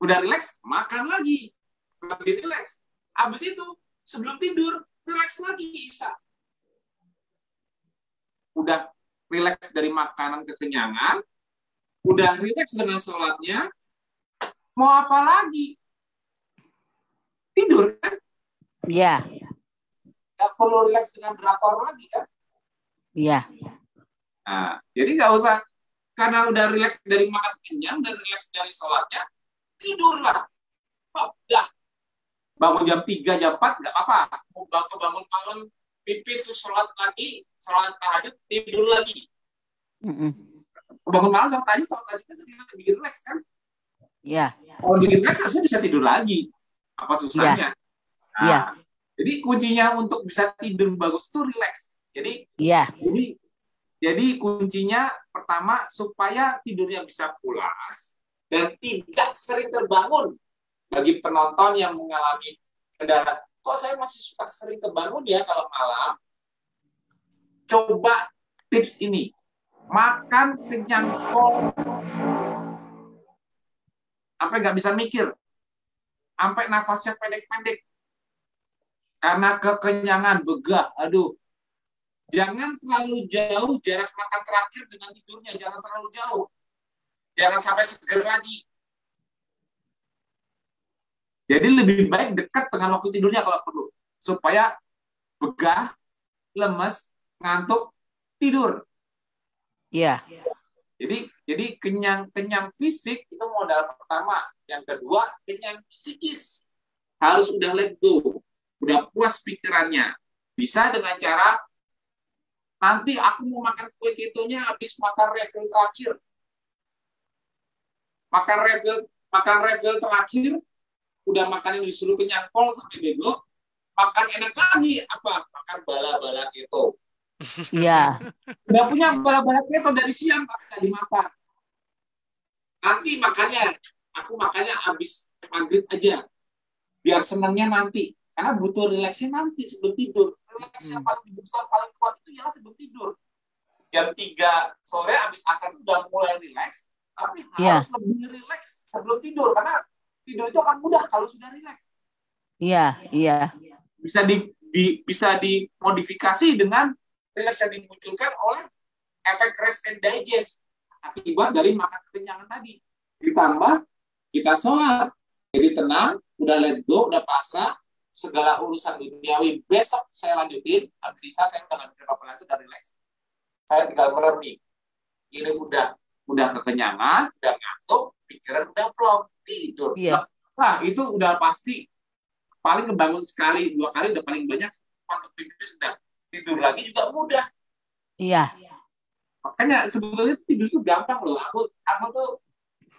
D: Udah relax, makan lagi, lebih relax. Habis itu, sebelum tidur, relax lagi, Isa. Udah relax dari makanan kekenyangan, udah relax dengan sholatnya, mau apa lagi? Tidur kan?
C: Iya.
D: Nggak perlu relax dengan drakor lagi kan?
C: Iya.
D: Nah, jadi nggak usah, karena udah relax dari makan kenyang dan relax dari sholatnya, tidurlah. Udah. Bangun jam 3, jam 4, nggak apa-apa. Mau bangun malam, pipis, terus sholat lagi, sholat tahajud, tidur lagi. Bangun malam, sholat tahajud kan bikin relax kan?
C: Iya.
D: Kalau bikin relax, harusnya bisa tidur lagi. Apa susahnya? Iya. Jadi kuncinya untuk bisa tidur bagus itu relax. Jadi kuncinya pertama supaya tidurnya bisa pulas dan tidak sering terbangun. Bagi penonton yang mengalami kendala, kok saya masih suka sering terbangun ya kalau malam? Coba tips ini. Makan kenyang kol. Sampai nggak bisa mikir. Sampai nafasnya pendek-pendek. Karena kekenyangan, begah, aduh. Jangan terlalu jauh jarak makan terakhir dengan tidurnya, jangan terlalu jauh. Jangan sampai seger lagi. Jadi lebih baik dekat dengan waktu tidurnya kalau perlu. Supaya begah, lemes, ngantuk, tidur.
C: Iya.
D: Jadi kenyang fisik itu modal pertama. Yang kedua, kenyang psikis. Harus udah let go. Udah puas pikirannya. Bisa dengan cara nanti aku mau makan kue ketonya habis makan refill terakhir. Makan refill terakhir, udah makan yang disuruh kenyang pol sampai bego, makan enak lagi apa? Makan bala-bala keto.
C: Iya.
D: Udah punya bala-bala keto dari siang tapi nggak dimakan. Nanti aku makannya habis maghrib aja. Biar senangnya nanti. Karena butuh rileksnya nanti sebelum tidur. Rileks yang paling dibutuhkan paling kuat itu ialah sebelum tidur. Jam 3 sore habis asar itu udah mulai rileks, tapi harus lebih rileks sebelum tidur. Karena tidur itu akan mudah kalau sudah rileks.
C: Iya.
D: Bisa dimodifikasi dengan rileks yang dimunculkan oleh efek rest and digest akibat dari makan kekenyangan tadi. Ditambah kita sholat, jadi tenang, udah let go, udah pasrah, segala urusan duniawi besok saya lanjutin, habis sisa saya udah nggak mikir apa lagi, udah relax. Saya tinggal merenung. Ini udah kekenyangan, udah ngantuk, pikiran udah plong, tidur.
C: Iya.
D: Nah, itu udah pasti paling ngebangun sekali, 2 kali udah paling banyak, untuk sudah tidur lagi juga mudah.
C: Iya.
D: Makanya sebetulnya tidur itu gampang loh.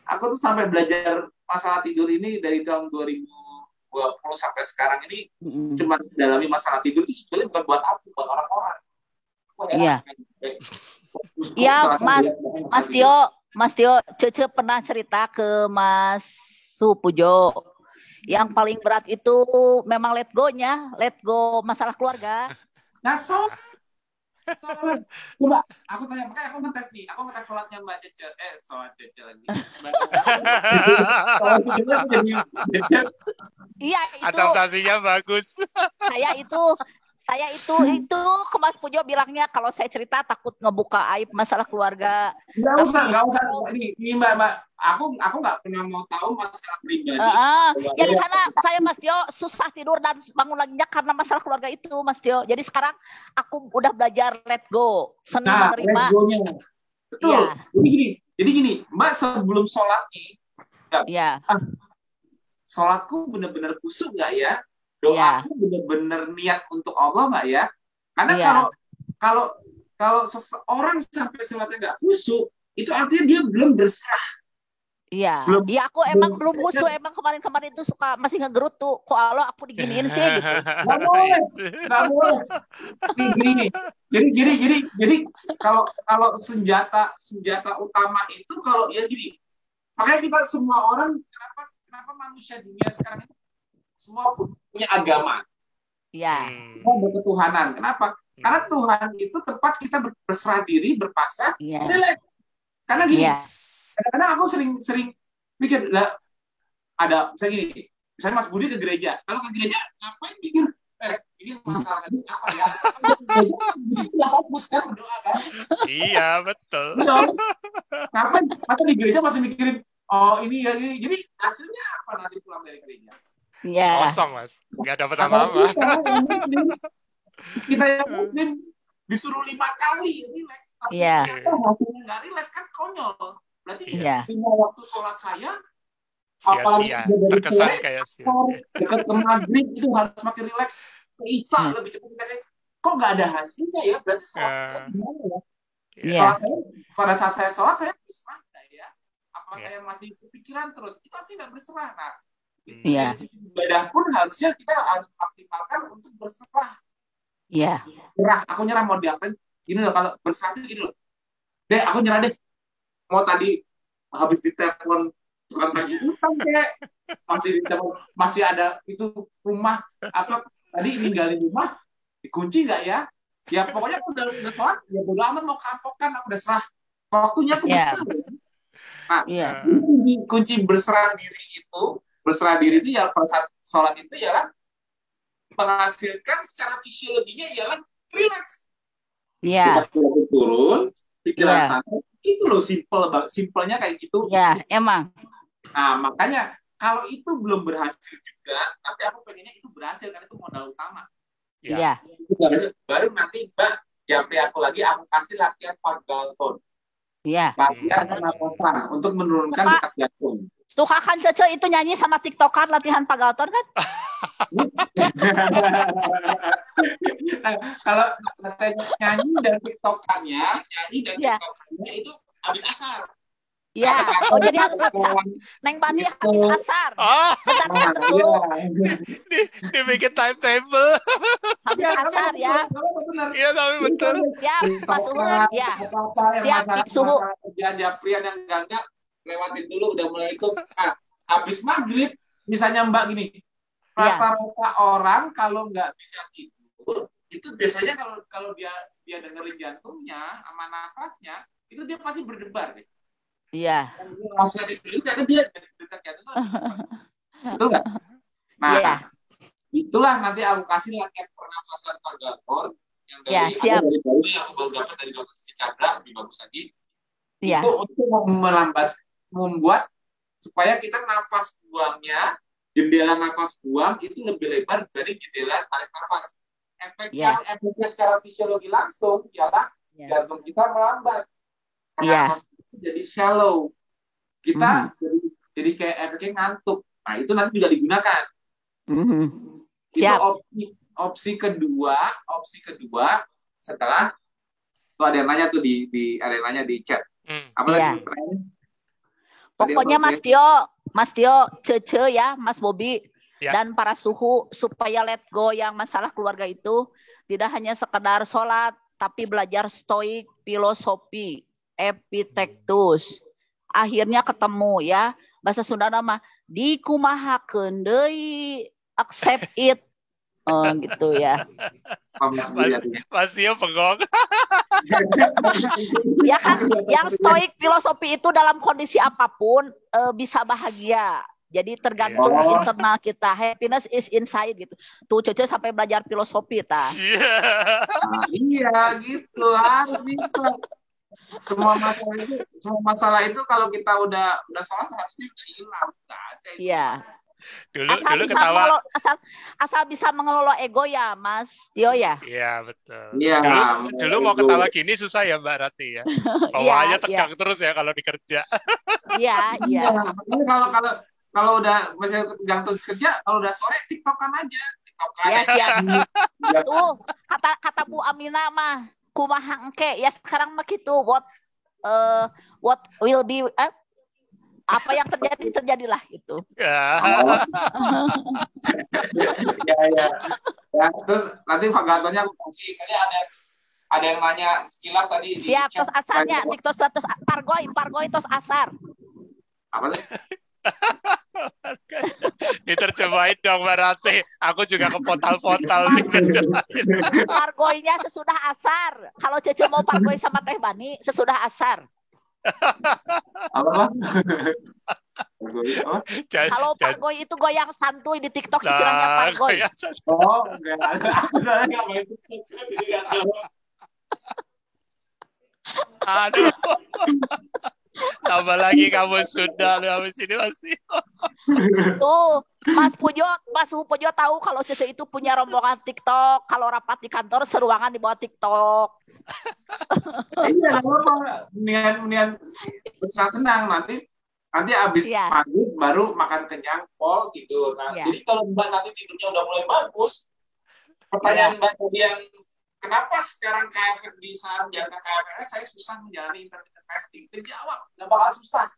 D: Aku tuh sampai belajar masalah tidur ini dari tahun 2020 sampai sekarang ini cuma mendalami masalah tidur itu sebetulnya bukan buat aku, buat orang-orang.
C: Iya. Iya, Mas Tio, Cece pernah cerita ke Mas Supujo. Yang paling berat itu memang let go masalah keluarga.
D: Nah, sholat. Coba aku tanya, makanya aku ngetes sholatnya Mbak Cece. Sholat Cece lagi.
C: Iya, itu.
A: Adaptasinya bagus.
C: Saya itu ke Mas Pujo bilangnya kalau saya cerita takut ngebuka aib masalah keluarga.
D: Nggak usah. Ini Mbak, aku nggak pernah mau tahu masalah pribadi.
C: Ya di sana saya Mas Tio susah tidur dan bangun laginya karena masalah keluarga itu Mas Tio. Jadi sekarang aku udah belajar let go, seni menerima.
D: Let go-nya. Betul. Ya. Jadi gini, Mbak sebelum sholat nih, sholatku benar-benar khusyuk nggak ya? Doaku benar-benar niat untuk Allah nggak ya? Karena kalau seseorang sampai sholatnya nggak khusyuk, itu artinya dia belum berserah.
C: Iya. Iya, aku emang belum khusyuk. Emang kemarin itu suka masih ngegerutu. Kok Allah aku diginiin sih gitu.
D: Nggak boleh. Jadi kalau senjata utama itu kalau ya gini. Makanya kita semua orang kenapa manusia dunia sekarang itu semua punya agama.
C: Iya.
D: Semua berketuhanan. Kenapa? Karena Tuhan itu tempat kita berserah diri, berpasrah, relax. Karena gini, kadang-kadang aku sering mikir, ada misalnya Mas Budi ke gereja. Kalau ke gereja, ngapain mikir, ini masalah ini apa ya? Gereja fokus kan berdoa kan?
A: Iya, betul.
D: Ngapain? Masa di gereja masih mikirin, oh ini ya ini. Jadi hasilnya apa nanti pulang dari gereja?
C: Iya.
A: Kosong, Mas. Nggak dapat apa-apa.
D: Kita yang Muslim disuruh 5 kali relax.
C: Iya.
D: Hasilnya nggak relax kan konyol. Berarti 5 waktu sholat saya
A: sia-sia. Terkesan kayak sia-sia.
D: Dekat ke maghrib itu harus makin relax. Ke Isya lebih cepat. Kok nggak ada hasilnya ya? Berarti sholat saya gimana ya? Sholat saya, pada saat saya sholat saya berserah ya. Apa saya masih kepikiran terus? Itu tidak berserah. Nah, ibadah pun harusnya kita harus maksimalkan untuk berserah.
C: Iya.
D: Aku nyerah mau diapain? Gini loh, kalau berserah itu gini loh. Deh, aku nyerah deh. Mau tadi habis ditelepon tukang tagih utang kayak masih ada itu rumah apa tadi ninggalin rumah dikunci nggak ya? Ya pokoknya aku udah sholat, ya bodo amat mau kerampokan, aku udah serah. Waktunya aku berserah. Nah, kunci berserah diri itu ya pada saat sholat itu ya menghasilkan secara fisiologinya ialah relax.
C: Iya.
D: Kita turun, pikiran santai. Itu loh simpelnya kayak gitu.
C: Iya, emang.
D: Nah, makanya kalau itu belum berhasil juga, tapi aku pengennya itu berhasil karena itu modal utama.
C: Iya.
D: Baru nanti Mbak japri aku lagi, aku kasih latihan Pagaton.
C: Iya.
D: Latihan pernapasan untuk menurunkan detak jantung.
C: Suka kan Cece itu nyanyi sama TikTokan latihan Pagaton kan?
D: Nah, kalau katanya nyanyi dan
C: Ya,
D: tiktokannya itu habis asar.
C: ya.
D: Sampai
C: Oh, jadi harus Neng Bani
D: gitu.
C: habis asar.
A: Oh,
C: Bentar ya,
D: Nah,
C: tunggu.
A: dibikin timetable.
C: Habis asar ya.
D: Benar.
A: Iya, tapi betul.
C: Siap, Mas Uhud.
D: TikTokan,
C: Ya,
D: apa-apa yang
C: siap, Suhu.
D: masalah kerjaan Japrian yang enggak lewatin dulu udah mulai ikut. Nah, habis maghrib misalnya Mbak gini,
C: Ya,
D: rata-rata orang kalau nggak bisa tidur itu biasanya kalau dia dengerin jantungnya sama nafasnya itu dia pasti berdebar deh.
C: iya.
D: Dan dia nggak tidur itu karena dia detak jantung kan berdebar. Betul nggak? Nah,
C: Iya.
D: itulah nanti aku kasih latihan pernafasan Purgator yang
C: Ya,
D: dari
C: siap.
D: dari baru yang aku baru dapat dari dokter Siti Chandra, lebih bagus lagi.
C: Iya.
D: Itu untuk membuat supaya kita nafas buangnya, jendela nafas buang itu lebih lebar dari jendela tarik nafas.
C: Ya.
D: Efeknya secara fisiologi langsung ialah
C: Ya.
D: jantung kita melambat.
C: Ya.
D: Nafas jadi shallow. Kita jadi kayak efeknya ngantuk. Nah, itu nanti juga digunakan. Itu
C: Siap.
D: opsi kedua setelah tuh ada yang nanya tuh ada yang nanya di chat. Apa
C: Iya.
D: lagi pertanyaannya?
C: Pokoknya Mas Tio, Cece ya, Mas Bobi,
A: Ya.
C: dan para suhu supaya let go yang masalah keluarga itu tidak hanya sekedar sholat, tapi belajar stoik, filosofi, Epictetus. Akhirnya ketemu ya, bahasa Sunda nama dikumahakeun deui, accept it. Gitu ya.
A: Mas Tio pegong.
C: Ya kan, yang stoik filosofi itu dalam kondisi apapun bisa bahagia. Jadi tergantung internal kita. Happiness is inside gitu. Tuh Cece sampai belajar filosofi ta.
D: Iya gitu, harus bisa. Semua masalah itu kalau kita udah sholat harusnya udah hilang. Nggak ada itu.
C: Iya.
A: Dulu ketawa.
C: Asal bisa mengelola ego ya, Mas Tio ya.
A: Iya, betul.
D: Iya.
A: Dulu mau ketawa gini susah ya Mbak Rati ya. Bawaannya tegang terus ya kalau dikerja.
C: Iya.
D: Kalau udah misalnya tegang terus kerja, kalau udah sore TikTokan aja.
C: Iya, siap. Tuh, kata Bu Amina mah kumaha engke ya sekarang mah gitu. What will be apa yang terjadilah gitu.
D: Ya. Terus nanti Purgatornya aku kasih. Tadi ada yang nanya sekilas tadi.
C: Siap, terus asarnya TikTok terus pargoy terus asar.
D: Apa sih?
A: Diterjemahin dong Mbak Rati. Aku juga kepotal-potal diterjemahin.
C: Pargoynya sesudah asar. Kalau Cece mau pargoy sama Teh Bani sesudah asar.
D: Apa?
C: Kalau pargoy itu goyang santuy di TikTok istilahnya pargoy.
D: Oh, enggak. Saya enggak main TikTok, jadi enggak tahu.
A: Aduh. Tambah lagi kamu sudah habis ini masih.
C: Tuh, Mas Pujo tahu kalau Cece itu punya rombongan TikTok. Kalau rapat di kantor seruangan di bawah TikTok.
D: Iya, apa? Mendingan bersenang-senang nanti habis maghrib baru makan kenyang, pol tidur. Nah, jadi kalau Mbak nanti tidurnya udah mulai bagus, pertanyaan Mbak tadi yang kenapa sekarang KFR di saat jalan KFR saya susah menjalani intermittent fasting? Terjawab, nggak bakal susah.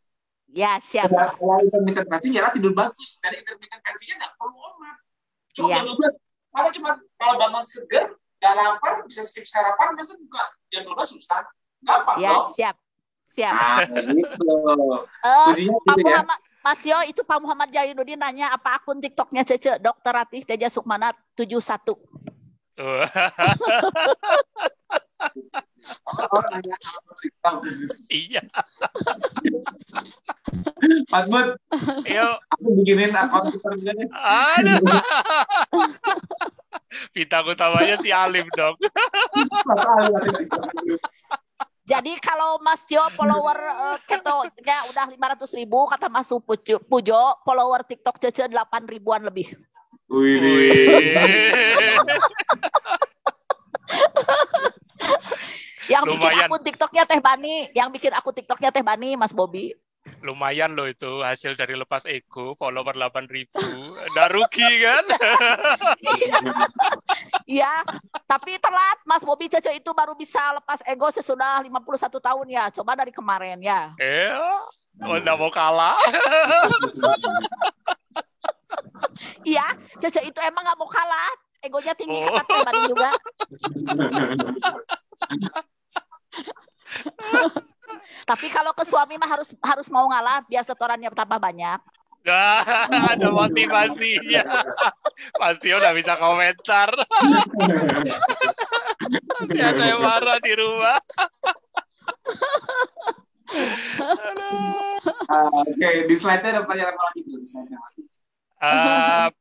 C: Ya, siap.
D: Kalau intermittent fasting jalan tidur bagus, dan intermittent fastingnya nggak perlu omat. Cuma jam 12, masa cuma kalau bangun seger, nggak lapar, bisa skip sarapan, masa buka jam 12 susah? Gampang dong.
C: Siap.
D: Nah, gitu.
C: Pak Muhammad, Mas Yo, itu Pak Muhammad Jainuddin nanya apa akun TikToknya Cece, Dr. Ratih Teja Sukmana 71.
A: Iya.
D: Mas Bud,
A: yuk.
D: Aku bikinin akun Twitter deh.
A: Aduh. Bintang utamanya si Alim dong.
C: Jadi kalau Mas Tio follower ketonya udah 500.000, kata Mas Pujo follower TikTok Cece 8.000-an lebih.
D: Wih.
C: Yang bikin akun TikToknya Teh Bani, Mas Bobi.
A: Lumayan loh itu hasil dari lepas ego, follower 8.000. Nggak rugi kan?
C: Iya, bisa lepas ego sesudah 51 tahun ya? Coba dari kemarin ya.
A: Nggak mau kalah.
C: Iya, Cece itu emang nggak mau kalah. Egonya tinggi kata pribadi juga. Tapi kalau ke suami mah harus mau ngalah biar setorannya tambah banyak.
A: Nggak ada motivasinya. Pasti udah bisa komentar. Masih ada yang marah di rumah.
D: Oke, di slide-nya ada pertanyaan apa lagi tuh? Di slide-nya, Mas?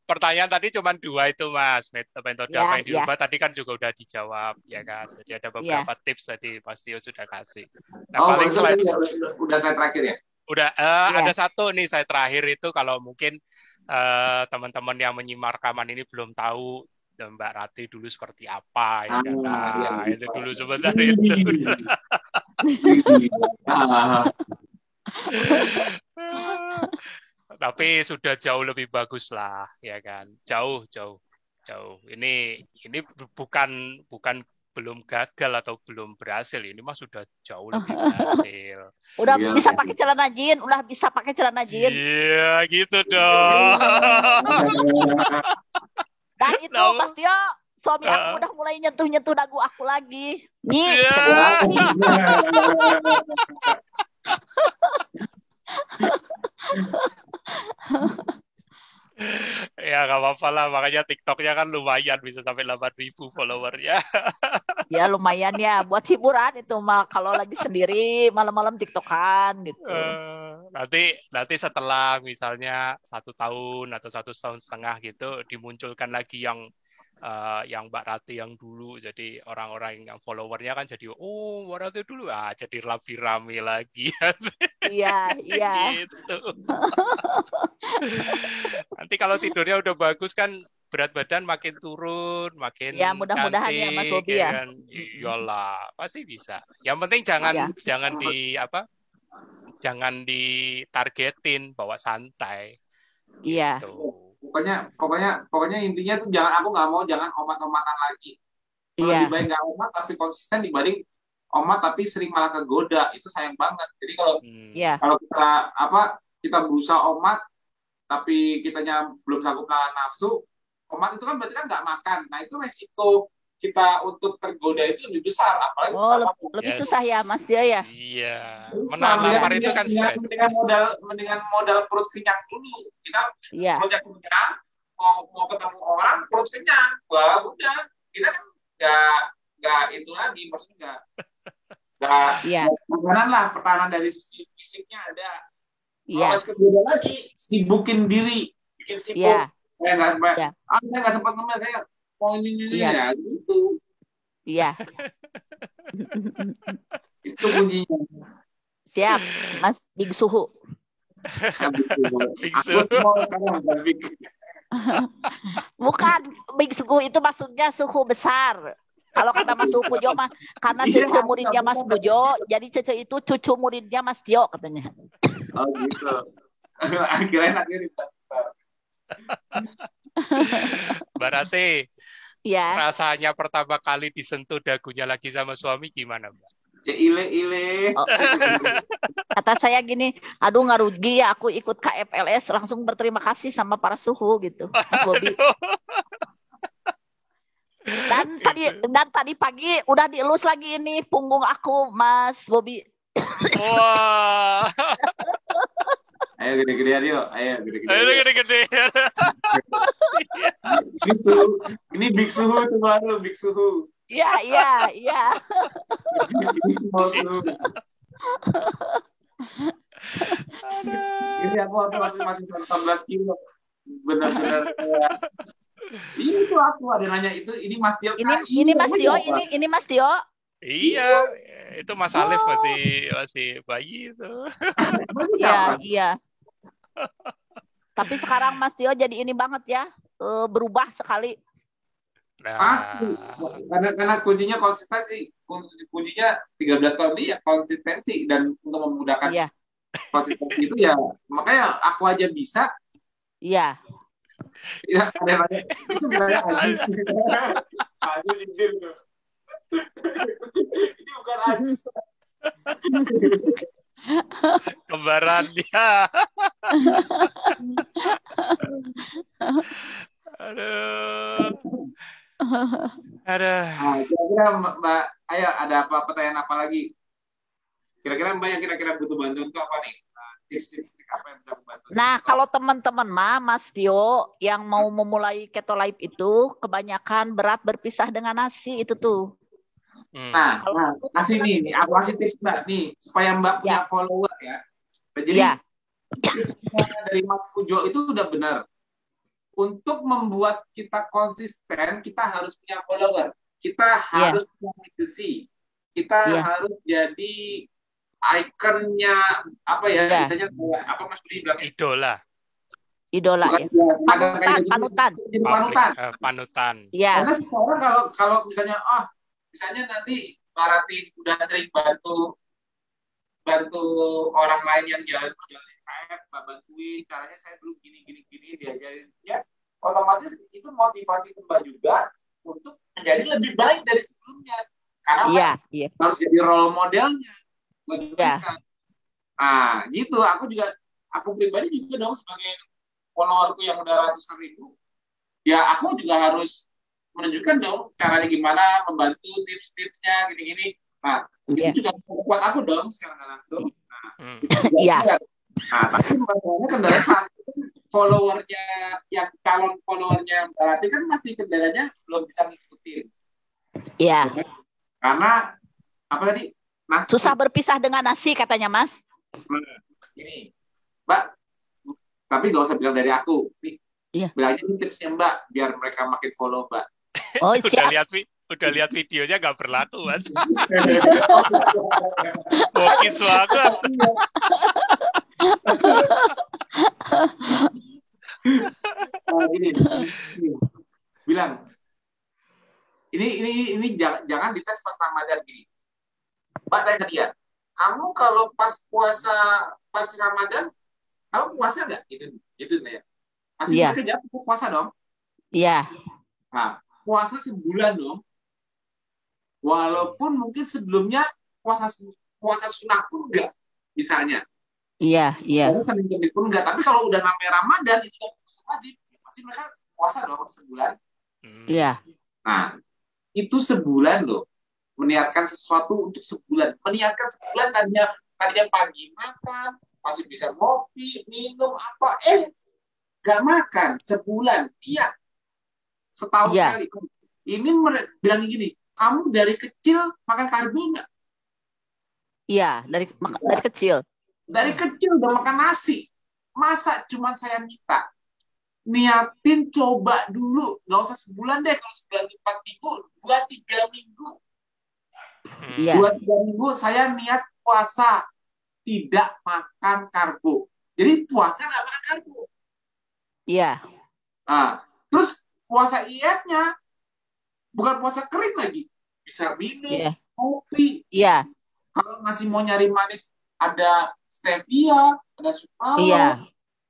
A: Pertanyaan tadi cuma 2 itu, Mas. Metode
C: Ya,
A: apa yang
C: ya.
A: dirubah tadi kan juga udah dijawab, ya kan? Jadi ada beberapa tips tadi Mas Tio sudah kasih. Nah,
D: Oh,
A: paling
D: itu
A: slide
D: udah slide terakhir ya?
A: udah
C: Ya.
A: ada satu nih saya terakhir itu kalau mungkin teman-teman yang menyimak rekaman ini belum tahu Mbak Rati dulu seperti apa ya kan. Nah,
D: iya.
A: itu dulu sebentar itu. Tapi sudah jauh lebih bagus lah, ya kan? Jauh. Ini bukan belum gagal atau belum berhasil. Ini mah sudah jauh lebih berhasil.
C: Udah bisa pakai celana jeans, udah bisa pakai celana jeans.
A: Iya, gitu dong.
C: Dan itu Mas Tio, suami aku udah mulai nyentuh-nyentuh dagu aku lagi. Nih.
A: Ya nggak apa-apa lah, makanya TikToknya kan lumayan bisa sampai 8.000 followernya.
C: Ya lumayan ya, buat hiburan itu mah kalau lagi sendiri malam-malam TikTokan gitu.
A: Nanti setelah misalnya 1 tahun atau 1,5 tahun gitu dimunculkan lagi yang Mbak Rati yang dulu, jadi orang-orang yang followernya kan jadi Mbak Rati dulu jadi lebih rame lagi.
C: Iya.
A: Gitu. Nanti kalau tidurnya udah bagus kan berat badan makin turun, makin
C: ya, mudah-mudahan
A: cantik,
C: ya Mas Bobi ya.
A: Kan? Iyalah, pasti bisa. Yang penting jangan ditargetin, bawa santai.
C: Iya.
A: Gitu.
D: Pokoknya intinya tuh aku nggak mau omat-omatan lagi. Lebih baik nggak omat tapi konsisten dibanding omat tapi sering malah kegoda, itu sayang banget. Jadi kalau kita berusaha omat tapi kitanya belum sanggup nahan nafsu, omat itu kan berarti kan nggak makan. Nah itu resiko kita untuk tergoda itu lebih besar, apalagi
C: lebih susah ya Mas Tio ya.
A: Iya. Menahan lapar itu kan stres.
D: Mendingan modal perut kenyang dulu. Kita perutnya kenyang, mau ketemu orang perut kenyang, wah udah kita kan nggak itu lagi, maksudnya nggak pertahanan dari sisi fisiknya ada. Kalau kegoda lagi, sibukin diri, bikin sibuk. Saya nggak sempat ngemil, saya mau ini ya gitu.
C: Iya.
D: Itu kuncinya.
C: Siap, Mas Big Suhu.
A: Big Suhu.
C: Bukan Big Suhu itu maksudnya suhu besar. Kalau kata Mas Pujo mah karena cucu muridnya Mas Pujo, jadi Cece itu cucu muridnya Mas Tio katanya.
D: Oh gitu. Akhirnya besar.
A: Mbak Rati,
C: rasanya
A: pertama kali disentuh dagunya lagi sama suami gimana, Mbak?
D: Ile.
C: Kata saya gini, aduh nggak rugi ya aku ikut KFLS, langsung berterima kasih sama para suhu gitu, Mas Bobi. Dan tadi pagi udah dielus lagi ini punggung aku, Mas Bobi.
A: Wah.
D: Ayo gede-gedean yuk. Ayo
A: gede-gedean.
D: Gitu. Ini Big Suhu tuh baru, Big Suhu.
C: Iya.
D: Ini aku masih 18 kilo. Benar-benar. Itu aku ada nanya ini Mas Tio.
C: Ini Mas Tio, ini Mas Tio.
A: Iya, itu Mas Alif masih bayi itu.
C: Iya. Tapi sekarang Mas Tio jadi ini banget ya, berubah sekali.
D: Pasti. Karena kuncinya konsistensi. Kuncinya 13 tahun ini ya konsistensi, dan untuk memudahkan konsistensi itu ya makanya aku aja bisa.
C: Iya.
D: Ya, ada itu banyak aja. Ini bukan Ajis.
A: Kembaran dia. Aduh. Aduh.
D: Kira-kira Mbak, ayo ada apa pertanyaan apa lagi? Kira-kira Mbak yang kira-kira butuh bantuan itu apa nih? Tips apa yang bisa membantu?
C: Nah, kalau teman-teman Mas Tio yang mau memulai keto life itu kebanyakan berat berpisah dengan nasi itu tuh.
D: Nah, kasih nih, aku kasih tips Mbak nih supaya Mbak punya follower ya. Jadi tipsnya dari Mas Pujo itu udah benar. Untuk membuat kita konsisten, kita harus punya follower. Kita harus punya legacy. Kita harus jadi ikonnya apa ya? Misalnya apa Mas Budi bilang?
A: Idola
C: ya.
A: Panutan.
C: Ya.
D: Karena sekarang kalau misalnya misalnya nanti Baratin udah sering bantu orang lain yang jalan KF, Mbak bantuin, caranya saya belum gini diajarin, ya otomatis itu motivasi Mbak juga untuk menjadi lebih baik dari sebelumnya, karena harus jadi role modelnya buat mereka. Nah, gitu. Aku pribadi juga dong sebagai followerku yang udah ratusan ribu, ya aku juga harus menunjukkan dong caranya gimana, membantu tips-tipsnya gini-gini. Nah, itu juga buat aku dong secara langsung. Nah, tapi masalahnya kendaraan saat itu followernya, yang calon followernya berarti kan masih kendaraannya belum bisa ngikutin.
C: Iya.
D: Karena apa tadi? Nasi.
C: Susah berpisah dengan nasi katanya Mas.
D: Ini, Mbak, tapi nggak usah bilang dari aku. Nih, bilangnya ini tipsnya Mbak, biar mereka makin follow Mbak.
C: Oh, siap.
A: Udah lihat videonya nggak berlaku, Mas. Bokis banget.
D: Gini, bilang ini jangan dites pas Ramadan gini. Mbak tanya dia, kamu kalau pas Ramadan kamu puasa nggak? Gitu ya. Pasti mereka jawab puasa dong.
C: Iya.
D: Nah, puasa sebulan dong. Walaupun mungkin sebelumnya puasa sunnah pun enggak, misalnya.
C: Iya.
D: Senin Kemis pun enggak. Tapi kalau udah namanya Ramadan itu puasa wajib, pasti mereka puasa dong sebulan.
C: Iya.
D: Nah, itu sebulan loh. Meniatkan sesuatu untuk sebulan. Meniatkan sebulan tadinya pagi makan, masih bisa ngopi, minum apa, nggak makan sebulan, setahun sekali. Ini bilang gini, kamu dari kecil makan karbo nggak?
C: Iya, dari kecil.
D: Dari kecil udah makan nasi. Masa cuma saya minta? Niatin coba dulu. Nggak usah sebulan deh. Kalau sebulan 4 minggu, 2-3 minggu. 2-3 minggu saya niat puasa. Tidak makan karbo. Jadi puasa nggak makan karbo.
C: Iya.
D: Nah, terus puasa IF-nya bukan puasa kering lagi. Bisa minum, kopi.
C: Iya.
D: Kalau masih mau nyari manis, ada stevia, ada sucralose.
C: Iya.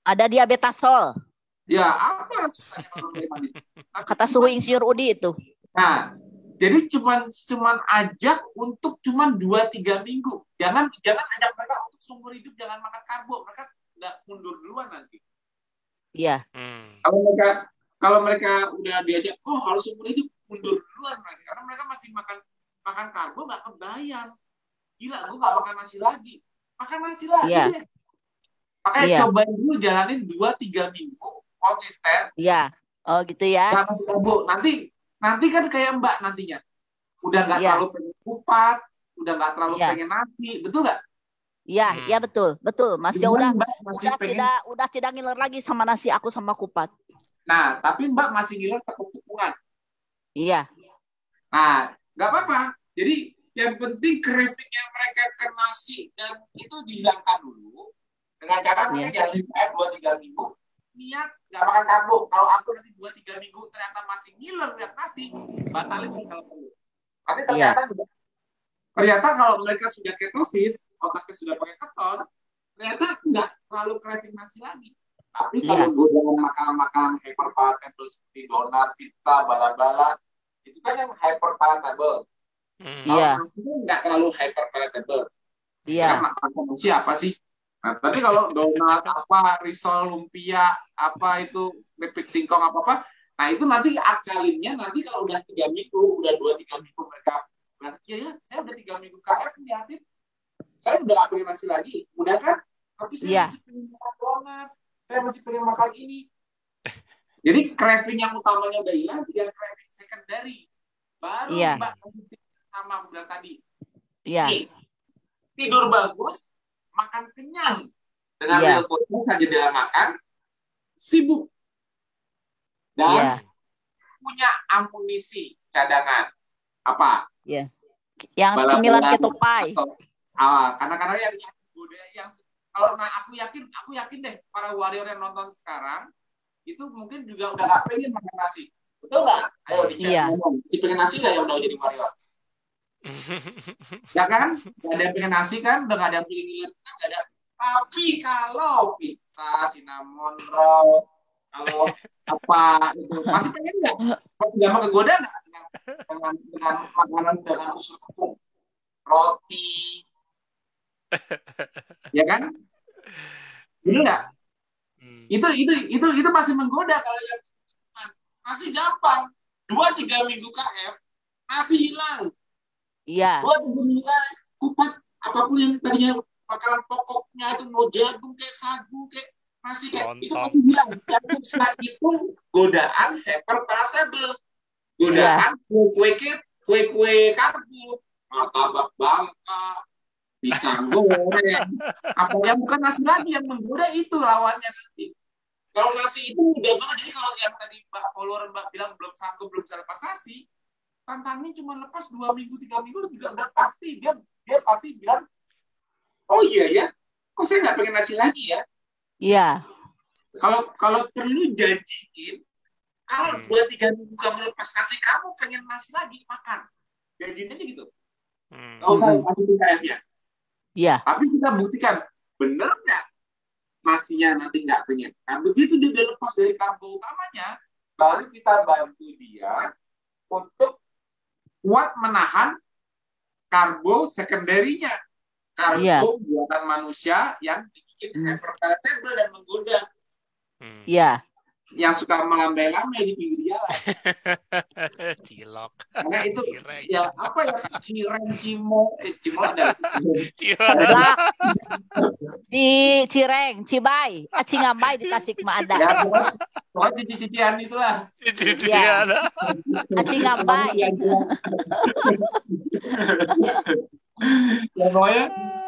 C: Ada diabetasol.
D: Ya, apa susahnya kalau nyari manis?
C: Kata suhu insinyur Udi itu.
D: Nah, jadi cuman ajak untuk cuman 2-3 minggu. Jangan ajak mereka untuk seumur hidup jangan makan karbo. Mereka nggak mundur duluan nanti.
C: Iya.
D: Kalau mereka udah diajak, harus seumur hidup, mundur duluan mereka. Karena mereka masih makan karbo nggak kebayang. Gila, gue nggak makan nasi lagi. Makan nasi lagi deh. Makanya cobain dulu, jalanin 2-3 minggu konsisten.
C: Iya. Oh gitu ya.
D: Jangan karbo. Nanti kan kayak Mbak nantinya. Udah nggak terlalu pengen kupat, udah nggak terlalu pengen nasi, betul nggak?
C: Iya, betul. Mas ya udah tidak ngiler lagi sama nasi aku sama kupat.
D: Nah, tapi Mbak masih ngiler tepung-tepungan.
C: Iya.
D: Nah, nggak apa-apa. Jadi yang penting craving-nya mereka ke nasi dan itu dihilangkan dulu dengan cara mereka jalanin 2-3 minggu. Niat nggak makan karbo. Kalau aku nanti 2-3 minggu ternyata masih ngiler lihat nasi, batalin nih kalau perlu. Tapi ternyata kalau mereka sudah ketosis, otaknya sudah pakai keton, ternyata nggak terlalu craving nasi lagi. Tapi kalau godaan makanan-makanan hyperpalatable seperti donat, pizza, bala-bala, itu kan yang hyperpalatable.
B: Kalau
C: Iya,
B: nasi kan nggak terlalu hyper palatable. Itu kan
C: iya,
B: makan nasi apa sih? Nah, tapi kalau donat apa, risol, lumpia, apa itu pepit singkong apa apa, nah itu nanti akalinnya nanti kalau udah 3 minggu, udah 2-3 minggu mereka bilang, iya ya, saya udah 3 minggu KF nih Habib, saya udah gak pengen nasi lagi, udah kan? Tapi saya
C: iya,
B: masih pengen makan donat, saya masih pengen makan ini. Jadi craving yang utamanya udah hilang, tinggal craving secondary. Baru
C: iya,
B: Mbak sama aku bilang tadi,
C: iya,
B: nih, tidur bagus, makan kenyang dengan
C: iya,
B: real food saja dalam makan, sibuk
C: iya,
B: dan punya amunisi cadangan apa
C: iya. Yang cemilan
B: bala-bala
C: ketupai.
B: atau kadang-kadang yang budaya yang kalau aku yakin deh para warrior yang nonton sekarang itu mungkin juga udah gak pengen makan nasi, betul nggak? Ayo di chat
C: Iya,
B: ngomong, si pengen nasi nggak yang udah jadi warrior? Ya kan? Gak ada yang pengen nasi kan? Udah gak ada yang pengen lihat kan? Gak ada. Tapi kalau pizza, cinnamon roll, kalau apa itu masih pengen nggak? Masih gampang kegoda nggak dengan makanan dengan unsur tepung, roti, ya kan? Bener nggak? Itu masih menggoda kalau yang nasi gampang. 2-3 minggu KF, nasi hilang.
C: iya,
B: 2-3 minggu KF, kupat apapun yang tadinya makanan pokoknya itu mau jagung kayak sagu kayak nasi kayak itu
A: Lontong.
B: masih hilang. Yang setelah itu godaan hyper palatable,
C: iya,
B: godaan kue karbo, martabak bangka, pisang goreng, apa yang bukan nasi lagi yang menggoda itu lawannya nanti. Kalau nasi itu mudah banget, jadi kalau yang tadi follower Mbak bilang belum sanggup, belum bisa lepas nasi, tantangin cuma lepas 2 minggu, 3 minggu juga udah pasti dia pasti bilang, oh iya ya, kok saya nggak pengen nasi lagi ya?
C: iya,
B: Kalau perlu janjiin, kalau 2-3 minggu kamu lepas nasi, kamu pengen nasi lagi makan, janjiin aja gitu. Nggak usah lanjutin KF-nya.
C: iya,
B: Tapi kita buktikan, bener nggak nasinya nanti nggak pengen. Nah, begitu dia udah lepas dari karbo utamanya, baru kita bantu dia untuk kuat menahan karbo sekunderinya.
C: iya,
B: Karbo buatan manusia yang bikin hyperpalatable dan menggoda.
C: iya,
B: Yang suka melambai-lambai di pinggir jalan.
A: Cilok.
B: Karena itu
A: Cireng.
B: ya apa ya cireng, cimo ada.
C: Lah, di Cireng, Cibai, Cingambai di Tasik mah ada.
B: Ya, pokoknya cici-cician itulah.
C: Iya, Cingambai.
B: Ya,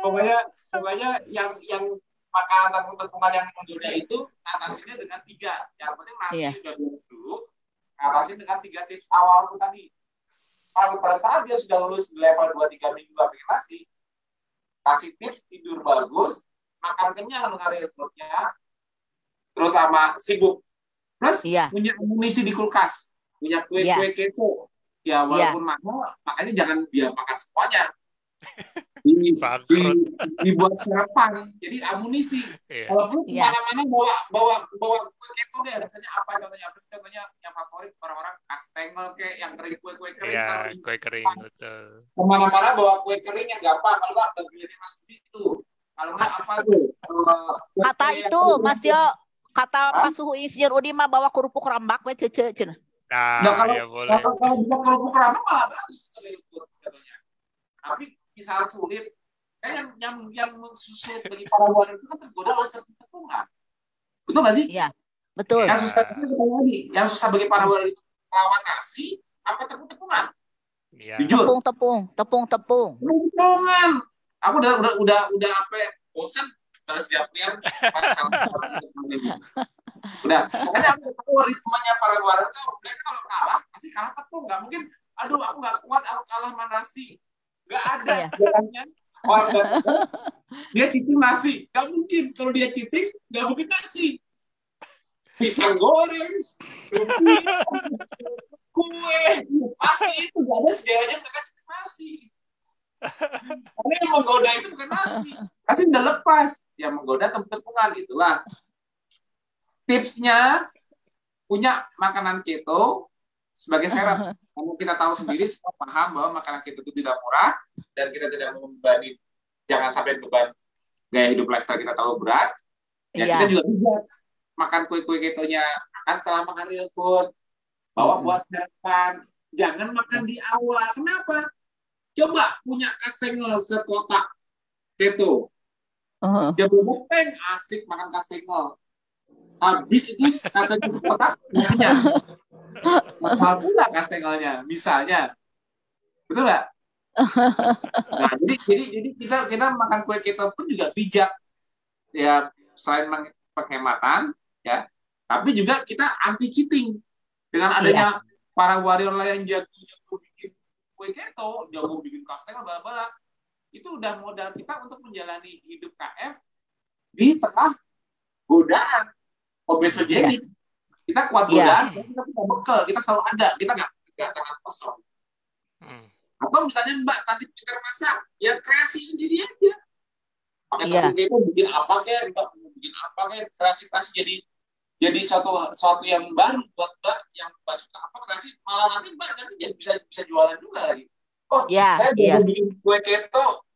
B: pokoknya yang makanan tepung-tepungan yang menggoda itu atasinya dengan 3. Yang penting nasi
C: Iya.
B: udah dulu, atasi dengan 3 tips awal itu tadi. Kalau pada saat dia sudah lulus di level 2-3 minggu gak pengen nasi, kasih tips tidur bagus, makan kenyang dengan real food-nya, terus sama sibuk. Plus
C: Iya.
B: punya amunisi di kulkas, punya kue-kue keto. Ya walaupun mahal, makanya jangan dia makan semuanya. Dibuat sarapan, jadi amunisi. Kalau perlu kemana-mana bawa kue keto deh, rasanya apa contohnya yang favorit orang-orang kastengel kayak yang kering, kue kering.
A: Iya, kue kering betul.
B: Kemana-mana bawa kue kering yang gampang, kalau nggak beli Mas Budi itu. Kalau nggak apa tuh?
C: Kata itu Mas Tio, kata Pak Suhu Insinyur Udi mah bawa kerupuk rambak we cece cenah.
B: Nah, kalau
A: ya boleh.
B: Kalau bawa kerupuk rambak malah bagus katanya. Tapi misal sulit, kayak yang sulit bagi para warga itu kan tergoda oleh tepungan. Betul nggak sih?
C: Iya, betul.
B: Yang susah lagi, yang susah bagi para warga itu lawan nasi apa tepungan?
A: Ya.
B: Jujur.
C: Tepung.
B: Tepungan. Aku udah apa? Bosan terus siap-siap udah. Makanya aku tahu ritmenya para warga itu mereka kalau kalah pasti kalah tepung. Nggak mungkin. Aduh, aku nggak kuat, aku kalah sama nasi. Nggak ada sebenarnya. Dia cheating nasi, nggak mungkin. Kalau dia cheating, nggak mungkin nasi. Pisang goreng, kue, pasti itu nggak ada segalanya mereka cheating nasi. Karena yang menggoda itu bukan nasi, nasi udah lepas. Yang menggoda tepung-tepungan itulah tipsnya. Punya makanan keto,
D: sebagai syarat. Karena kita tahu sendiri, semua paham bahwa makanan kita itu tidak murah dan kita tidak membebani, jangan sampai beban gaya hidup lifestyle kita terlalu berat. Ya kita
C: Iya.
D: juga bisa makan kue-kue ketonya akan setelah makan real food. Bawa buat sarapan. Jangan makan di awal. Kenapa? Coba punya kastengel sekotak keto. Jam 12 asik makan kastengel. Habis itu kastengel sekotak nantinya. Mahal pula kastengelnya, misalnya. Betul nggak? Nah, jadi kita makan kue keto pun juga bijak. Ya, selain penghematan, ya, tapi juga kita anti cheating. Dengan adanya para warrior yang jago bikin kue keto, jago bikin kastengel, bala-bala, itu udah modal kita untuk menjalani hidup KF di tengah godaan obesogenik. Kita kuat godaan, kita punya bekal, kita selalu ada, kita nggak tangan kosong. Atau misalnya Mbak nanti pintar masak, ya kreasi sendiri aja. Pakai tepung keto bikin apa kayak, Mbak bikin apa kayak, kreasi jadi suatu yang baru buat Mbak yang Mbak suka apa kreasi, malah nanti Mbak nanti jadi bisa jualan juga lagi. Oh, saya baru bikin kue keto,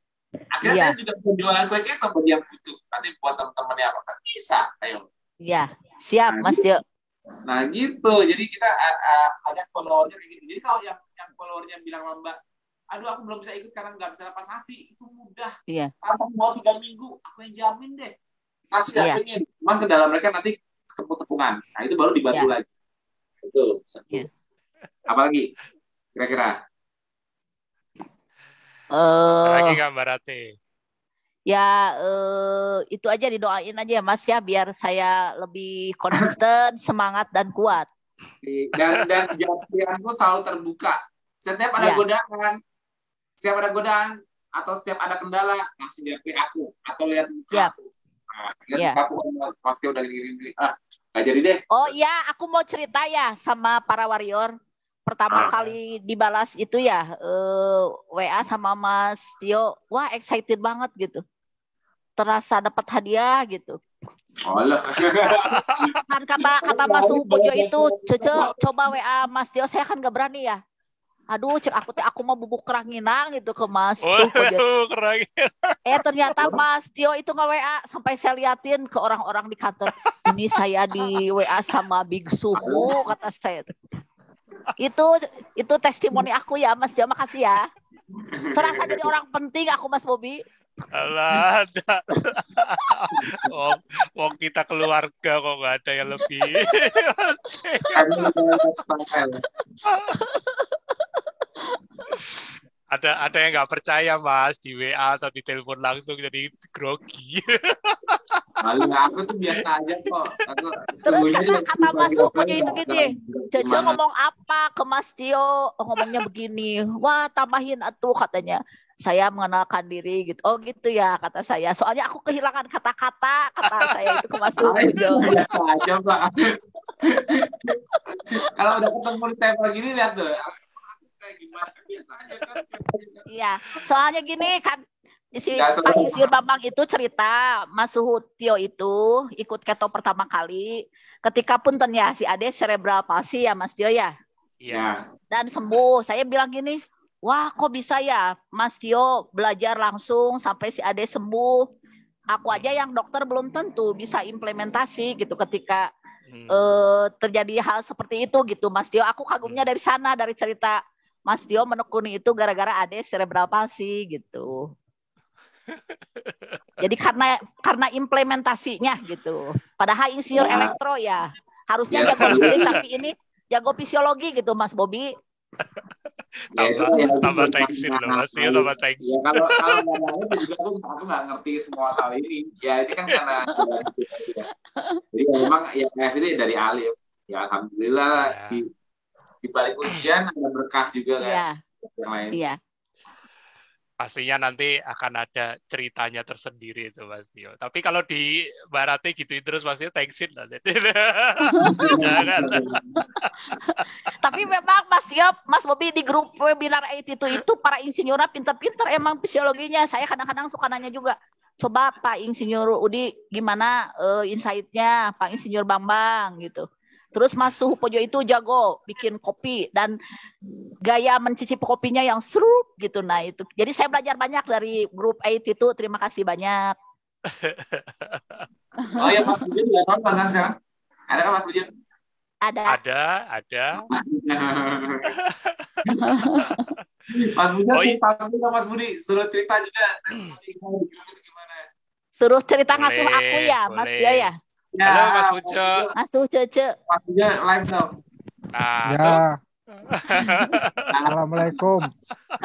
D: akhirnya saya juga bisa jualan kue keto bagi yang butuh. Nanti buat teman-temannya apa kan bisa, ayo.
C: Iya, siap Mas Tio.
D: Nah gitu, jadi kita ajak followernya kayak gitu. Jadi kalau yang followernya bilang sama Mbak, aduh aku belum bisa ikut karena nggak bisa lepas nasi, itu mudah. Tanpa mau 3 minggu, aku yang jamin deh. Nasi nggak pengen, cuman ke dalam mereka nanti tepung-tepungan. Nah itu baru dibantu lagi. Itu. Apalagi kira-kira?
A: Lagi nggak Mbak Rati?
C: Ya itu aja, didoain aja ya Mas ya, biar saya lebih konsisten, semangat dan kuat.
D: Dan jawabanku selalu terbuka. Setiap ada godaan atau setiap ada kendala, langsung lihat aku atau lihat muka aku. Lihat aku pasti udah gini. Nggak jadi deh.
C: Oh iya, aku mau cerita ya sama para warrior. Pertama kali dibalas itu ya WA sama Mas Tio, wah excited banget gitu. Terasa dapat hadiah gitu. Kan kata Mas Pujo itu, Cece coba WA Mas Tio, saya kan nggak berani ya. Aduh, cek aku mau bubuk keranginang gitu ke Mas Pujo. Ternyata Mas Tio itu nge WA, sampai saya liatin ke orang-orang di kantor. Ini saya di WA sama Big Suhu, kata saya. Itu testimoni aku ya Mas Tio, makasih ya. Terasa jadi orang penting aku Mas Bobi.
A: Alah, wong kita keluarga kok nggak ada yang lebih. Ada yang nggak percaya Mas di WA atau di telepon langsung jadi grogi.
D: Aku tuh biasa aja kok.
C: Terus kata Mas Pujo itu gini, Cece ngomong apa ke Mas Tio? Ngomongnya begini, wah tambahin atuh katanya. Saya mengenalkan diri gitu. Oh gitu ya kata saya. Soalnya aku kehilangan kata-kata saya itu ke Mas Pujo.
D: Biasa aja Pak. Kalau udah ketemu di table gini lihat tuh. Kayak gimana? Biasa aja kan.
C: Iya. Soalnya gini kan. Pak Insinyur Bambang itu cerita Mas Tio itu ikut keto pertama kali ketika punten ya si Ade cerebral palsy ya Mas Tio ya.
A: Iya.
C: Dan sembuh. Saya bilang gini, wah kok bisa ya Mas Tio belajar langsung sampai si Ade sembuh. Aku aja yang dokter belum tentu bisa implementasi gitu ketika terjadi hal seperti itu gitu Mas Tio. Aku kagumnya dari sana, dari cerita Mas Tio menekuni itu gara-gara Ade cerebral palsy gitu. Jadi karena implementasinya gitu. Padahal insinyur elektro ya harusnya jago fisik, tapi ini jago fisiologi gitu Mas Bobi.
A: Tambah teksin loh Mas Tio, tambah teksin.
D: Ya, kalau nggak juga aku nggak ngerti semua hal ini. Ya ini kan karena jadi memang ya itu dari Alif. Ya alhamdulillah di balik ujian ada berkah juga kan. Yang lain.
C: Iya.
A: Pastinya nanti akan ada ceritanya tersendiri itu Mas Tio. Tapi kalau di Mbak Rati gituin terus Mas Tio thanksin lah. Jangan.
C: Tapi memang Mas Tio, Mas Bobi di grup webinar itu para insinyurnya pintar-pintar emang fisiologinya. Saya kadang-kadang suka nanya juga. Coba Pak Insinyur Udi gimana insight-nya Pak Insinyur Bambang gitu. Terus Mas Suhu Pojo itu jago bikin kopi dan gaya mencicipi kopinya yang seru gitu. Nah itu. Jadi saya belajar banyak dari grup 8 itu. Terima kasih banyak.
D: Oh ya, Mas Budi juga nonton kan sekarang? Ada kan Mas Budi?
C: Ada.
D: Mas Budi, Mas Budi suruh cerita juga. Gimana?
C: Suruh cerita ngasuh aku ya, Mas Dio ya.
A: Halo Mas Pujo.
C: Ngasuh Cece.
D: Mas Budi live dong.
E: Ya. Assalamualaikum.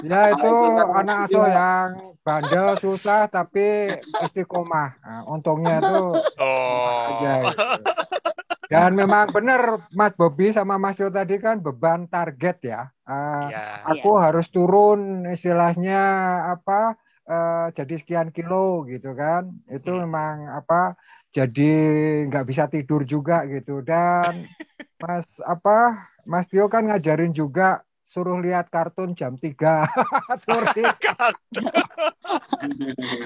E: Ya itu anak asuh yang bandel susah tapi istiqomah. Nah, untungnya itu aja itu. Dan memang benar Mas Bobi sama Mas Yo tadi kan beban target ya. Aku harus turun istilahnya apa jadi sekian kilo gitu kan. Itu memang apa jadi nggak bisa tidur juga gitu. Dan Mas Tio kan ngajarin juga suruh lihat kartun jam 3 sore.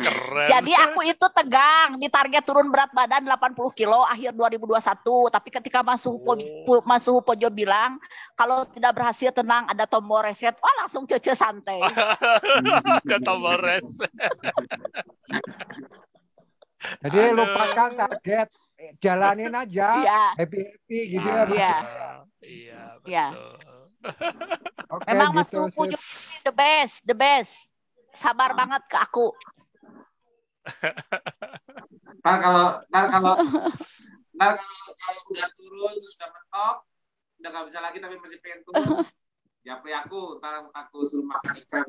A: Keren.
C: Jadi aku itu tegang di target turun berat badan 80 kilo akhir 2021. Tapi ketika Mas Suhu Pojo bilang kalau tidak berhasil tenang ada tombol reset, langsung Cece santai.
A: Ada tombol reset.
E: Jadi lupakan target, jalanin aja, happy gitu ya.
A: Iya, betul.
C: Ya.
E: Okay,
C: memang Mas
E: gitu,
C: Suhu Pojo the best. Sabar banget ke aku.
D: Kalau udah turun terus udah mentok, udah nggak bisa lagi tapi masih pengen turun. Japri aku, ntar aku suruh makan ikan.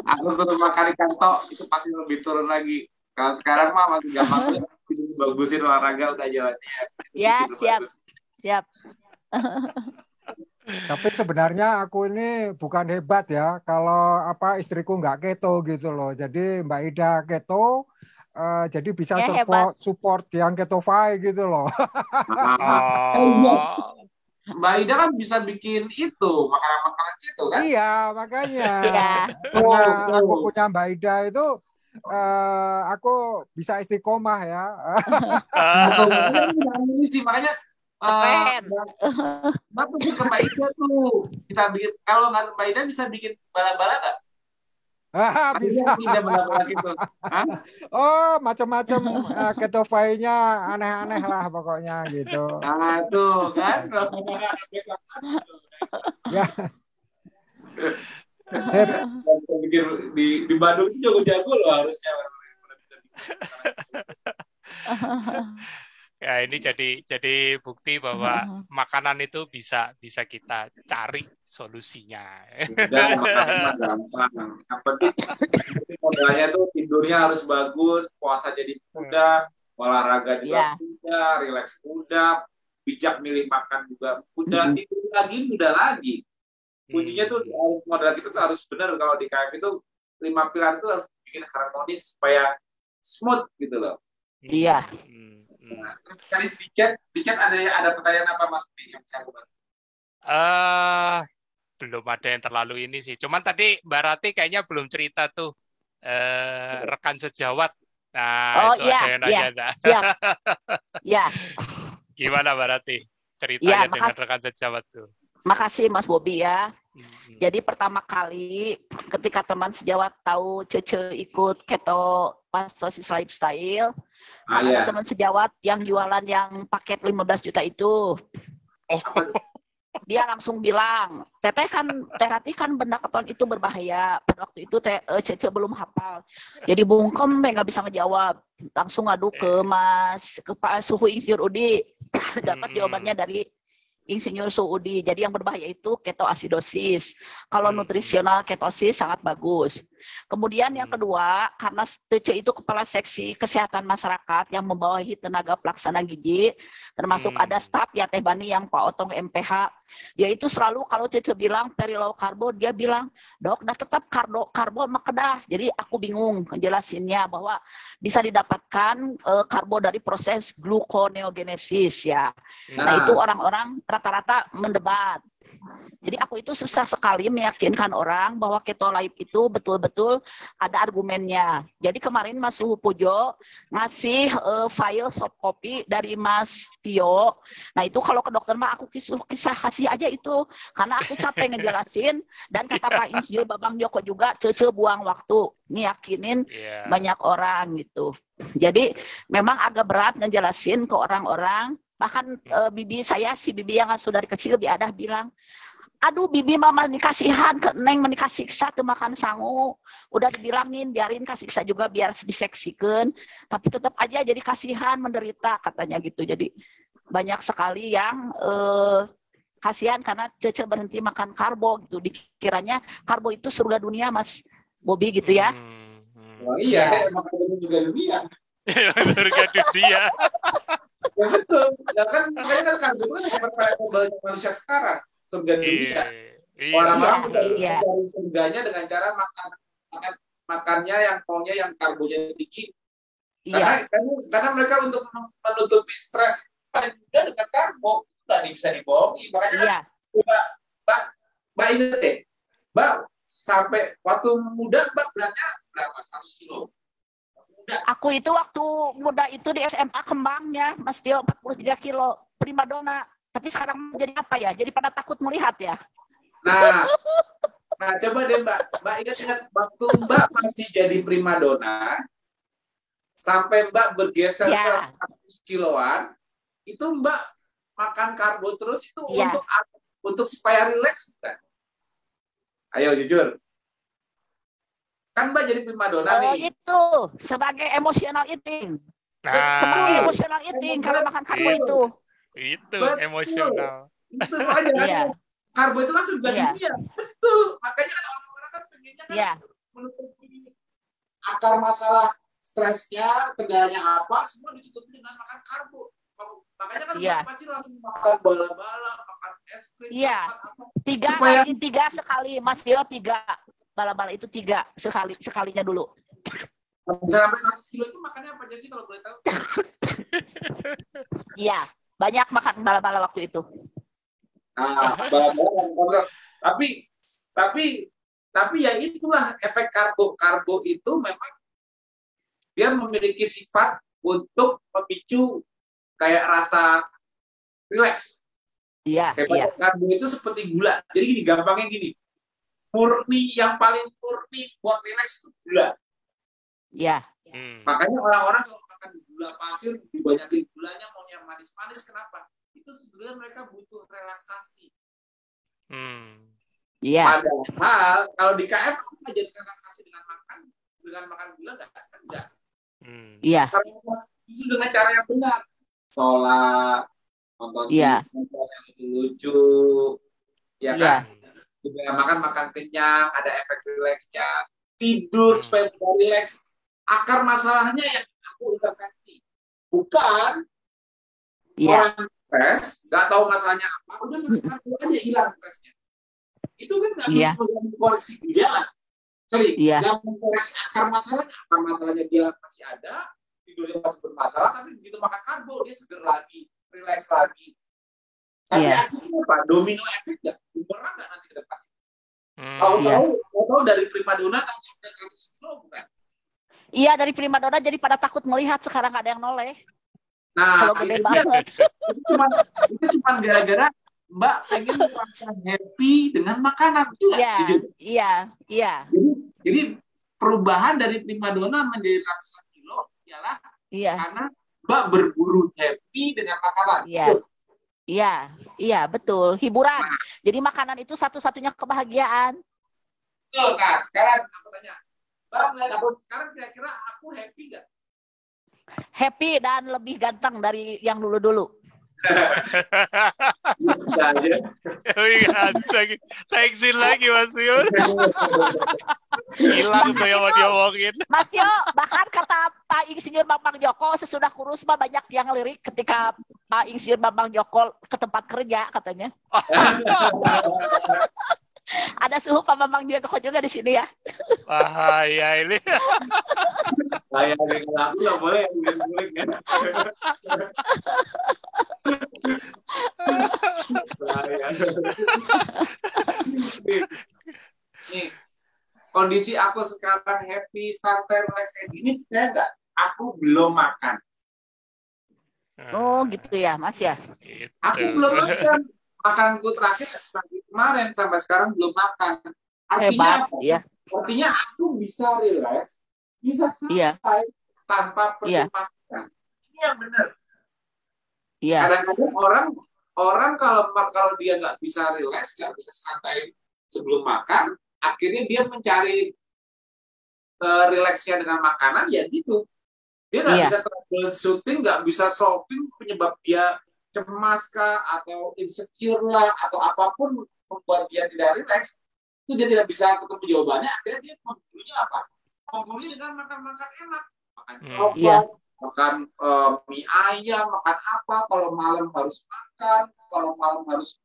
D: Aku suruh makan ikan tok, itu pasti lebih turun lagi. Kalau sekarang mah masih gampang, bagusin olahraga udah jalannya.
C: Ya, siap.
E: Tapi sebenarnya aku ini bukan hebat ya. Kalau istriku nggak keto gitu loh. Jadi Mbak Ida keto, jadi bisa support yang keto-fi gitu loh.
D: Mbak Ida kan bisa bikin itu makanan-makanan keto kan?
E: Iya makanya.
C: Iya.
E: Karena aku punya Mbak Ida itu, aku bisa istiqomah ya.
D: Makanya
C: keren.
D: Bapak sih ke Mbak Ida tuh kita bikin, kalau nggak Mbak Ida bisa bikin bala-bala nggak?
E: Bisa.
D: Tidak bala-bala gitu.
E: Macam-macam keto-fi-nya aneh-aneh lah pokoknya gitu.
D: Aduh kan.
E: Ya.
D: Di Bandung itu jago-jago loh harusnya.
A: Ya ini jadi bukti bahwa makanan itu bisa kita cari solusinya.
D: Gampang. Yang penting modalnya tuh tidurnya harus bagus, puasa jadi mudah, olahraga juga mudah, rileks mudah, bijak milih makan juga mudah, tidur lagi mudah lagi. Kuncinya tuh harus modal kita tuh harus benar. Kalau di KF itu 5 pilar itu harus bikin harmonis supaya smooth gitu loh.
C: Iya.
D: Nah, terus kali tiket ada pertanyaan apa Mas Budi yang bisa aku bantu?
A: Belum ada yang terlalu ini sih. Cuman tadi Mbak Rati kayaknya belum cerita tuh rekan sejawat. Nah, itu ada yang nanya.
C: Iya.
A: Gimana Mbak Rati ceritanya dengan rekan sejawat tuh?
C: Makasih Mas Bobi ya. Jadi pertama kali ketika teman sejawat tahu Cece ikut keto pastosis lifestyle, ada teman sejawat yang jualan yang paket 15 juta itu. Dia langsung bilang, Teteh kan benda keton itu berbahaya. Pada waktu itu Cece belum hafal. Jadi bungkem nggak bisa ngejawab. Langsung ngadu ke Pak Suhu Insinyur Udi. Dapat jawabannya dari Insinyur Suudi. Jadi yang berbahaya itu ketoasidosis. Kalau nutrisional ketosis sangat bagus. Kemudian yang kedua, karena Cece itu kepala seksi kesehatan masyarakat yang membawahi tenaga pelaksana gizi, termasuk ada staf ya Teh Bani yang Pak Otong MPH. Dia itu selalu kalau Cece bilang very low karbo, dia bilang, "Dok, dah tetap karbo makedah." Jadi aku bingung ngejelasinnya bahwa bisa didapatkan karbo dari proses gluconeogenesis ya. Nah, itu orang-orang rata-rata mendebat. Jadi aku itu susah sekali meyakinkan orang bahwa Keto Live itu betul-betul ada argumennya. Jadi kemarin Mas Suhu Pujo ngasih file soft copy dari Mas Tio. Nah itu kalau ke dokter mah aku kisah kasih aja itu. Karena aku capek ngejelasin. Dan kata Pak Insinyur Babang Joko juga, cece buang waktu ngiyakinin banyak orang gitu. Jadi memang agak berat ngejelasin ke orang-orang. Bahkan bibi saya, si bibi yang sudah dari kecil biadah bilang, aduh bibi mama dikasihan ke neng menikah siksa tuh makan sangu. Udah dibilangin biarin kasih siksa juga biar diseksikan. Tapi tetap aja jadi kasihan menderita katanya gitu. Jadi banyak sekali yang kasihan karena Cece berhenti makan karbo gitu. Dikiranya karbo itu surga dunia Mas Bobi gitu ya.
D: Oh iya, emang karbo juga dunia.
A: Surga dunia.
D: Ya betul. Ya kan makanya kan karbo itu kan yang manusia sekarang. Surga dunia. Orang-orang mencari surganya dengan cara makannya yang maunya yang karbonya tinggi. Karena mereka untuk menutupi stres paling mudah dengan karbo itu nggak bisa dibohongi. Makanya Mbak ingat deh, Mbak sampai waktu muda Mbak beratnya berapa? 100 kilo.
C: Aku itu waktu muda itu di SMA kembangnya Mas Tio 43 kilo primadona. Tapi sekarang jadi apa ya? Jadi pada takut melihat ya.
D: Nah coba deh Mbak ingat waktu Mbak masih jadi primadona sampai Mbak bergeser ke 100 kiloan, itu Mbak makan karbo terus itu untuk supaya rileks kan? Ayo jujur. Kan Mbak jadi primadona nih.
C: Itu sebagai emotional eating. Sebagai emotional eating karena makan karbo itu.
A: Itu emosional.
D: Itu aja. Karbo itu kan surga dunia. Betul. Makanya kan orang-orang kan pengennya kan menutupi akar masalah stresnya, kendalanya apa, semua ditutupi dengan makan karbo. Makanya kan pasti langsung makan bala-bala, makan es krim, makan apa.
C: Tiga sekali, Mas Tio 3. Bala-bala itu 3 sekalinya dulu.
D: Sampai 100 kilo itu makannya apa aja sih kalau boleh tahu?
C: Iya, banyak makan bala-bala waktu itu.
D: Nah, bala-bala. Tapi ya itulah efek karbo. Karbo itu memang dia memiliki sifat untuk memicu kayak rasa rileks.
C: Iya.
D: Karbo itu seperti gula. Jadi gini, gampangnya gini. Yang paling murni buat rileks itu gula.
C: Iya.
D: Makanya orang-orang kalau makan gula pasir dibanyakin gulanya maunya manis-manis, kenapa? Itu sebenarnya mereka butuh relaksasi.
C: Iya.
D: Padahal kalau di KF aku ngajarin relaksasi dengan makan gula enggak.
C: Iya.
D: Itu dengan cara yang benar. Sholat, nonton yang lucu, ya kan? Juga makan kenyang, ada efek rileksnya. Tidur supaya bisa rileks. Akar masalahnya yang aku intervensi. Bukan orang stres, nggak tahu masalahnya apa, udah masuk karbo aja hilang stresnya. Itu kan nggak bisa mengkoreksi gejala. Nggak mengkoreksi akar masalahnya dia masih ada, tidurnya masih bermasalah, tapi begitu makan karbo dia seger lagi, rileks lagi. Tapi akhirnya apa? Domino efek nggak? Bumerang nggak nanti ke depan? Tahu dari primadona sampai 100 kilo bukan?
C: Iya, dari primadona jadi pada takut melihat sekarang ada yang noleh.
D: Nah,
C: kalau gede banget.
D: Itu cuma gara-gara Mbak pengen merasa happy dengan makanan.
C: Iya.
D: Jadi perubahan dari primadona menjadi ratusan kilo ialah karena Mbak berburu happy dengan makanan.
C: Iya, betul. Hiburan. Jadi makanan itu satu-satunya kebahagiaan.
D: Betul. Nah, sekarang aku tanya, Mbak melihat aku sekarang kira-kira aku happy nggak?
C: Happy dan lebih ganteng dari yang dulu-dulu.
A: Lebih ganteng. Teksin lagi Mas Tio. Hilang tuh yang mau diomongin.
C: Mas Tio, bahkan kata Pak Insinyur Babang Joko sesudah kurus mah banyak yang lirik ketika Pak Insinyur Babang Joko ke tempat kerja katanya. Ada suhu Pak Bambang Joko juga di sini ya.
A: Bahaya ini.
D: Bahaya ini aku nggak boleh kan. bahaya. Nih, kondisi aku sekarang happy, santai, relax kayak gini, saya enggak. Aku belum makan.
C: Oh gitu ya Mas ya.
A: Gitu.
D: Aku belum makan. Makanku terakhir pagi kemarin sampai sekarang belum makan. Artinya
C: Hebat
D: apa?
C: ya.
D: Artinya aku bisa relax, bisa
C: Iya.
D: santai tanpa perlu
C: Iya.
D: makan. Ini yang benar.
C: Iya.
D: Kadang-kadang orang kalau dia nggak bisa relax, nggak bisa santai sebelum makan, akhirnya dia mencari relaxnya dengan makanan, ya gitu. Dia nggak
C: Iya.
D: bisa troubleshooting, nggak bisa solving penyebab dia cemas kah, atau insecure lah, atau apapun membuat dia tidak relax. Itu dia tidak bisa ketemu jawabannya, akhirnya dia memburunya apa? Memburunya dengan makan-makan enak. Makan coklat,
C: Iya.
D: makan mie ayam, makan apa, kalau malam harus makan, kalau malam harus,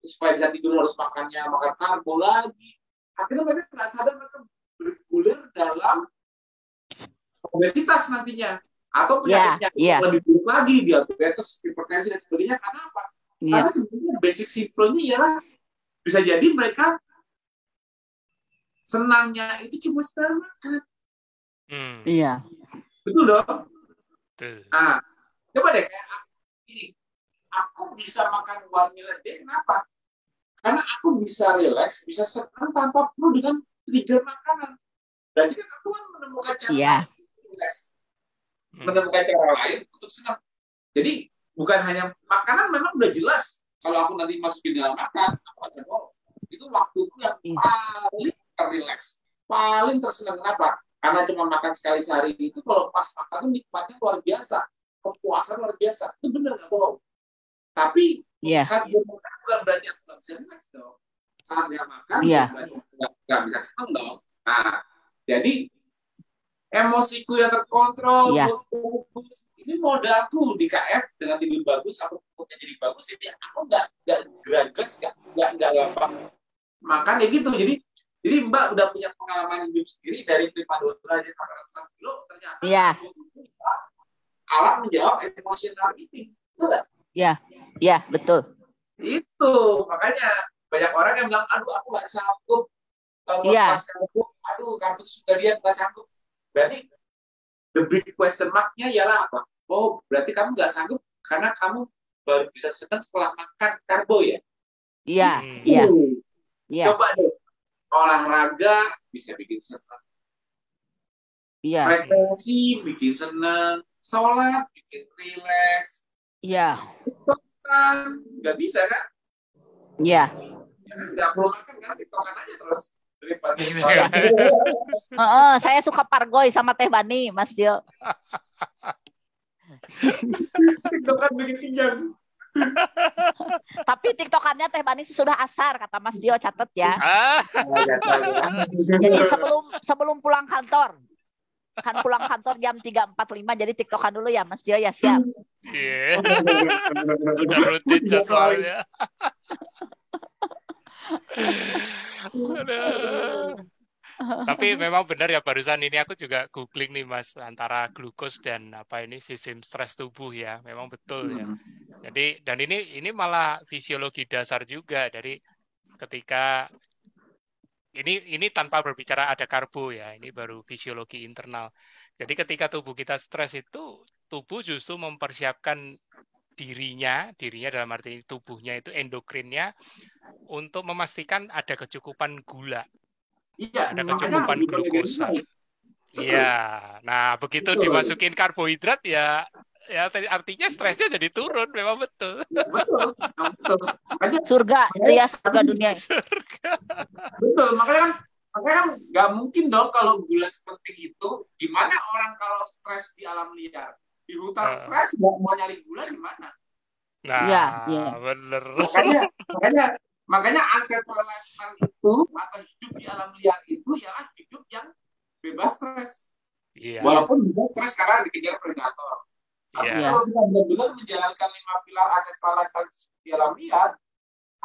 D: supaya bisa tidur harus makan karbo lagi. Akhirnya mereka nggak sadar, mereka bergulir dalam obesitas nantinya. Atau penyakit-penyakit yang lebih buruk lagi, diabetes, hipertensi, dan sebagainya. Karena apa? Karena sebenarnya basic simple-nya ialah bisa jadi mereka senangnya itu cuma setelah makan.
C: Iya.
D: Betul dong? Nah, coba deh kayak ini. Aku bisa makan wangi aja, kenapa? Karena aku bisa relax, bisa senang tanpa perlu dengan trigger makanan. Berarti kan aku kan menemukan cara relax. Menemukan cara lain untuk senang. Jadi bukan hanya makanan, memang udah jelas. Kalau aku nanti masukin dalam makan, aku akan itu waktuku yang paling terrelax, paling tersenang. Kenapa? Karena cuma makan sekali sehari itu, kalau pas makan itu nikmatnya luar biasa, kepuasan luar biasa. Itu benar nggak bohong. Tapi saat dia makan bukan berarti aku nggak bisa relax dong. Saat dia makan nggak bisa senang dong. Nah, jadi emosiku yang terkontrol, ini modalku di KF dengan tidur bagus, aku moodnya jadi bagus, jadi aku nggak geragas, nggak gampang makan ya gitu. Jadi Mbak udah punya pengalaman hidup sendiri dari 52 derajat sampai 100 kilo, ternyata alat menjawab emosional ini, betul nggak?
C: Iya, betul.
D: Itu makanya banyak orang yang bilang, aduh aku nggak sanggup, kalau pas karbo, aduh karbo sudah dia nggak sanggup. Berarti the big question mark-nya ialah apa? Oh, berarti kamu nggak sanggup karena kamu baru bisa senang setelah makan karbo ya?
C: Iya.
D: Coba deh, olahraga bisa bikin senang. Frekuensi bikin senang. Sholat bikin relax. TikTokan nggak bisa kan?
C: Iya.
D: Nggak perlu makan kan, TikTokan aja terus.
C: Saya suka pargoy sama Teh Bani, Mas Dio.
D: TikTokan bikin kenyang.
C: Tapi TikTokannya Teh Bani sesudah asar, kata Mas Dio, catat ya. Jadi sebelum pulang kantor. Kan pulang kantor jam 3.45, jadi TikTokan dulu ya Mas Dio ya, siap.
A: Iya. Udah rutin jadwalnya. Tapi memang benar ya, barusan ini aku juga googling nih Mas, antara glukos dan sistem stres tubuh ya, memang betul ya. Jadi dan ini malah fisiologi dasar juga dari ketika ini tanpa berbicara ada karbo ya, ini baru fisiologi internal. Jadi ketika tubuh kita stres itu, tubuh justru mempersiapkan dirinya dalam arti tubuhnya itu endokrinnya untuk memastikan ada kecukupan gula. Ada kecukupan glukosa. Iya. Nah, begitu dimasukin karbohidrat ya artinya stresnya jadi turun, memang betul.
D: Betul.
C: Surga itu ya, surga dunia.
D: Betul, makanya kan nggak mungkin dong kalau gula seperti itu. Gimana orang kalau stres di alam liar, di hutan stres nggak mau nyari gula di mana?
A: Nah, bener.
D: Makanya ancestral lifestyle itu atau hidup di alam liar itu ialah hidup yang bebas stres. Walaupun bisa stres karena dikejar predator. Tapi kalau kita benar-benar menjalankan 5 pilar ancestral lifestyle di alam liar,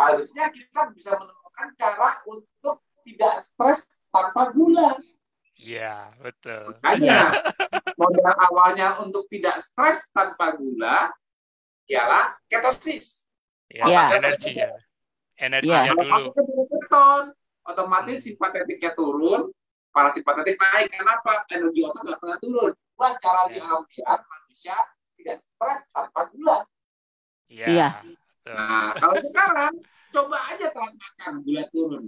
D: harusnya kita bisa menemukan cara untuk tidak stres tanpa gula.
A: Iya, betul.
D: Makanya modal awalnya untuk tidak stres tanpa gula ialah ketosis.
A: Ya,
C: Ya.
A: energinya
C: Ya.
A: dulu.
D: Kalau pakai keton, otomatis simpatetiknya turun, parasimpatetik naik. Kenapa? Energi otak nggak pernah turun. Wah, cara
A: Ya.
D: biar manusia tidak stres tanpa gula.
A: Iya.
C: Iya.
A: Tuh.
D: Nah, kalau sekarang coba aja telat makan, gula turun.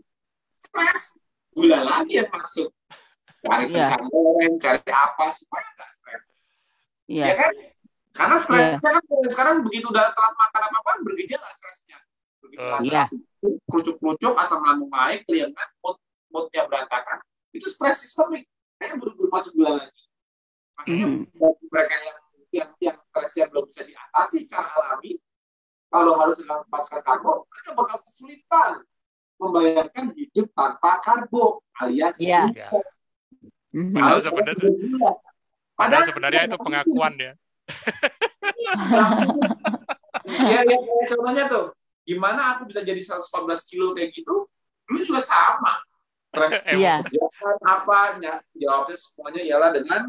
D: Stres, gula lagi yang masuk. Cari
C: Iya.
D: pisang goreng, cari apa supaya nggak stres.
C: Iya.
D: Ya kan? Karena stresnya kan sekarang begitu udah telat makan apa-apa bergejala stresnya. Begitu
C: Iya.
D: kerucuk-kerucuk, asam lambung naik, kelihatan moodnya berantakan. Itu stres sistemik. Mereka buru-buru masuk gula lagi. Makanya bagi mereka yang stresnya belum bisa diatasi secara alami, kalau harus melepaskan karbo, mereka bakal kesulitan membayangkan hidup tanpa karbo alias
C: Iya.
A: Padahal sebenarnya itu pengakuan ya.
D: Ya, contohnya tuh, gimana aku bisa jadi 114 kilo kayak gitu? Dulu juga sama. Stres apa? Jawabnya semuanya ialah dengan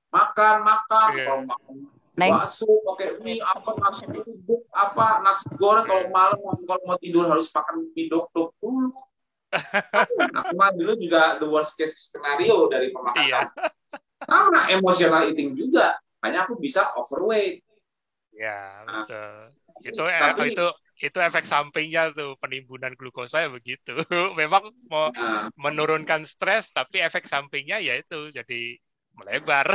D: makan. Kalau makan bakso, pakai mie, nasi uduk, nasi goreng. Kalau malam, kalau mau tidur harus makan mie dok dulu. Aku mah dulu juga the worst case scenario dari pemakan. Sama emotional eating juga. Makanya aku bisa overweight.
A: Ya, betul. Itu efek sampingnya tuh, penimbunan glukosa ya begitu. Memang mau menurunkan stres, tapi efek sampingnya ya itu jadi melebar.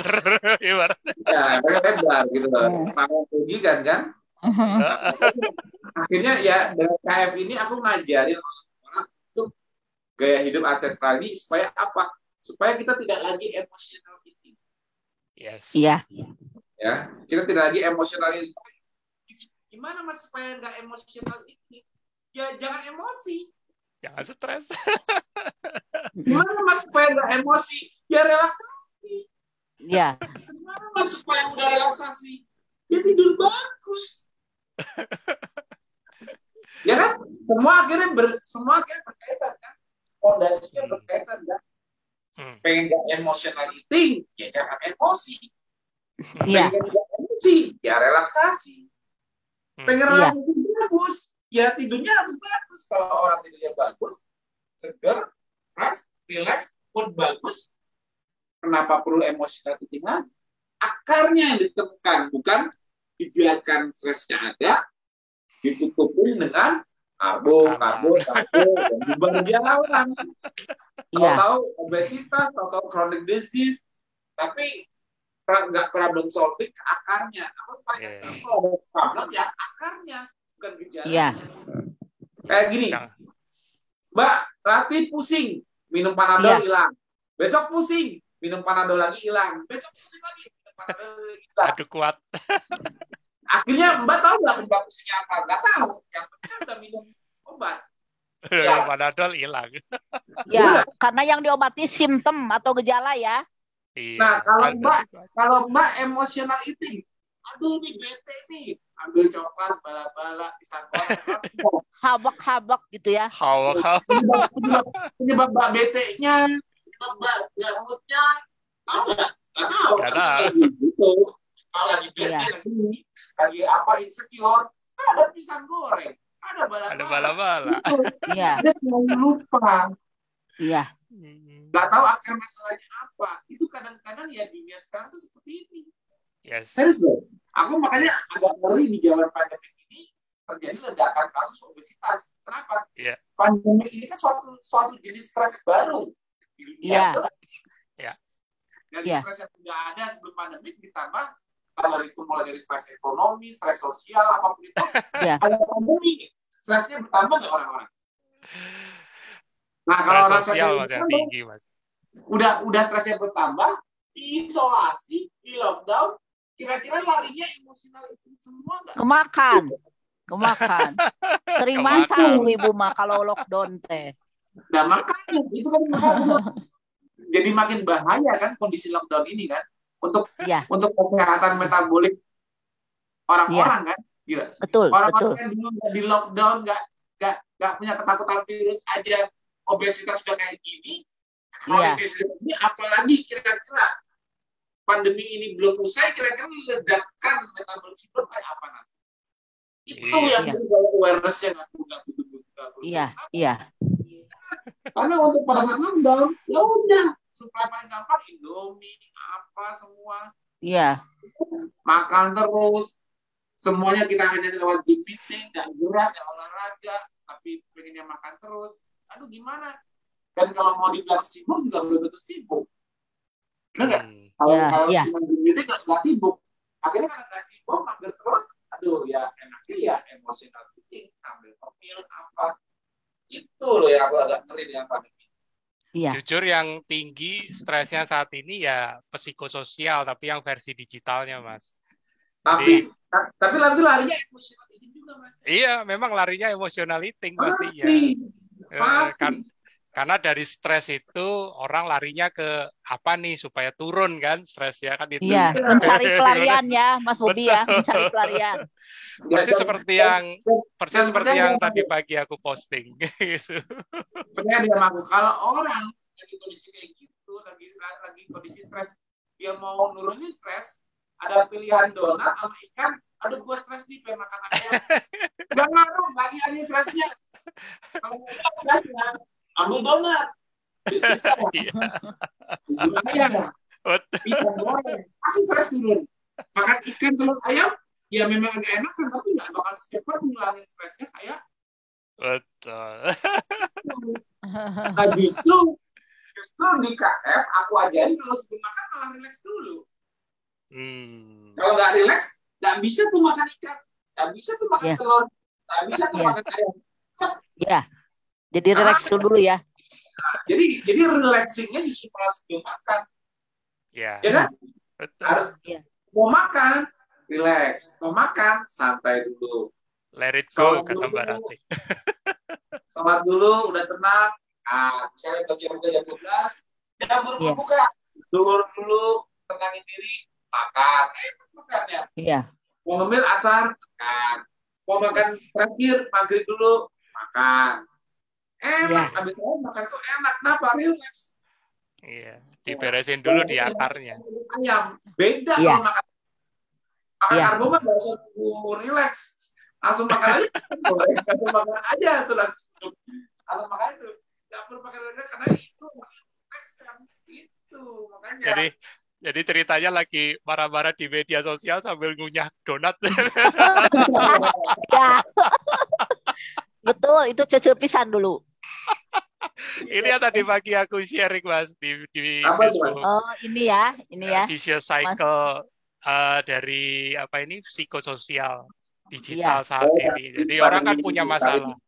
D: Ya, melebar gitu loh. Makan tinggi kan? Akhirnya ya dengan KF ini aku ngajarin orang untuk gaya hidup ancestral ini supaya apa? Supaya kita tidak lagi emotional eating.
A: Yes.
C: Iya.
D: Ya, kita tidak lagi emotional eating. Gimana Mas supaya nggak emotional eating? Ya jangan emosi.
A: Jangan stres.
D: Gimana Mas supaya nggak emosi? Ya relaksasi.
C: Iya.
D: Gimana Mas supaya udah relaksasi? Ya tidur bagus. Ya kan? Semua akhirnya berkaitan kan? Fondasinya berkaitan kan? Pengen gak emotional eating, ya jangan emosi.
C: Iya.
D: Pengen gak emosi, ya relaksasi. Pengen relaksasi bagus, ya tidurnya harus bagus. Kalau orang tidurnya bagus, seger, relax, mood bagus, kenapa perlu emotional eating lagi? Akarnya yang ditemukan, bukan dibiarkan stresnya ada, ditutupin dengan karbo, dan berjalan. Tahu-tahu obesitas, tahu-tahu chronic disease, tapi nggak problem solving ke akarnya. Kalau ada problem ya akarnya, bukan gejalanya. Kayak gini, Mbak Rati pusing, minum Panadol hilang. Besok pusing, minum Panadol lagi hilang. Besok pusing lagi, minum Panadol lagi hilang.
A: Aduh kuat.
D: Akhirnya Mbak tahu nggak penyebab pusingnya apa? Nggak tahu. Yang penting udah minum obat.
A: Panadol hilang.
C: Ya, karena yang diobati simptom atau gejala ya.
A: Iya,
D: nah, kalau Mbak emotional eating, aduh nih bete nih, ambil coklat, bala-bala, pisang goreng,
C: habak-habak gitu ya.
D: Penyebab Mbak bete-nya, Mbak nggak mood-nya, tahu nggak? Nggak tahu. Gitu. Kalau lagi bete lagi insecure, kan ada pisang goreng, ada bala-bala.
C: Iya.
D: Dia selalu lupa.
C: Iya.
D: Nggak tahu akar masalahnya apa. Itu kadang-kadang ya dunia sekarang tuh seperti ini.
A: Yes.
D: Serius loh. Aku makanya agak ngeri di zaman pandemi ini terjadi ledakan kasus obesitas. Kenapa?
A: Yeah.
D: Pandemi ini kan suatu jenis stres baru di dunia.
A: Yeah.
D: Dan stres yang tidak ada sebelum pandemi ditambah kalau itu mulai dari stres ekonomi, stres sosial, apapun itu. Ada pandemi, stresnya bertambah nggak orang-orang? Nah, kalau
A: sosial masih tinggi, Mas.
D: Udah stresnya bertambah, diisolasi, di lockdown, kira-kira larinya emosional itu semua nggak?
C: Kemakan. Sering masak ibu mah kalau lockdown teh.
D: Nah, makanya itu kan jadi makin bahaya kan kondisi lockdown ini kan untuk kesehatan metabolik orang-orang kan. Gila.
C: Betul.
D: Orang-orang yang dulu di lockdown nggak punya ketakutan virus aja. Obesitas sudah kayak gini, ini apalagi kira-kira pandemi ini belum usai, kira-kira ledakan metabolisme kayak apa nanti? Itu yang menjadi awareness-nya nggak perlu.
C: Iya.
D: Karena untuk pada saat lockdown, ya udah, supaya paling gampang Indomie, apa semua.
C: Iya.
D: Makan terus, semuanya kita hanya lewat Zoom meeting, nggak gerak, nggak olahraga, tapi pengennya makan terus. Aduh gimana? Dan kalau mau dibilang sibuk juga belum tentu sibuk. Benar nggak? Kalau cuma Zoom meeting nggak sibuk. Akhirnya karena nggak sibuk, mager terus. Aduh ya enaknya ya emosional eating, sambil ngemil apa. Itu loh yang aku agak ngeri dengan pandemi.
C: Iya.
A: Jujur yang tinggi stresnya saat ini ya psikososial, tapi yang versi digitalnya, Mas.
D: Tapi larinya emotional eating juga, Mas.
A: Iya, memang larinya emotional eating pastinya.
D: Pasti.
A: Karena dari stres itu orang larinya ke apa nih supaya turun kan stresnya kan itu.
C: Iya, mencari pelarian ya, Mas Bobi ya, mencari pelarian.
A: Persis seperti yang tadi pagi aku posting gitu.
D: Sebenarnya dia mampu. Kalau orang lagi kondisi kayak gitu, lagi kondisi stres, dia mau nurunin stres, ada pilihan donat sama ikan. Aduh, gue stres nih, pengen makan ayam. Gak ngaruh, gak ngilangin stresnya. Kalau nggak stresnya, ambil donat. Bisa. Ayam. Bisa goreng. Pasti stres turun. Makan ikan telur ayam, ya memang agak enak kan, tapi nggak bakal secepat ngilangin stresnya kayak.
A: Betul.
D: Nah, justru di KF aku ajarin kalau sebelum makan malah relax dulu. Kalau nggak relax, nggak bisa tuh makan ikan, nggak bisa tuh makan telur, nggak bisa tuh makan ayam.
C: Iya, jadi relax dulu ya.
D: Jadi relaxingnya justru malah sebelum makan.
A: Ya
D: kan?
A: Betul.
D: Harus mau makan, relax. Mau makan, santai dulu.
A: Let it go, kata Mbak Ranti.
D: Sholat dulu, udah tenang. Misalnya jam 12, jam berbuka. Zuhur dulu, tenangin diri, makan. Makan ya.
C: Iya.
D: Mau ngemil asar, makan. Mau makan terakhir, maghrib dulu, makan. Enak, habis itu makan tuh enak. Kenapa? Relax.
A: Iya, diberesin dulu di akarnya.
D: Ayam, beda kalau makan karbo mah nggak usah relax, langsung makan aja. Langsung makan aja tuh langsung makan itu. Nggak perlu makan relax karena itu relax kan itu makanya.
A: Jadi ceritanya lagi marah-marah di media sosial sambil ngunyah donat.
C: Ya. Betul, itu cecepisan dulu.
A: Ini yang tadi pagi aku sharing, Mas, di Facebook.
C: Oh, ini ya.
A: Vicious cycle dari psikososial digital saat ini. Jadi orang kan punya masalah.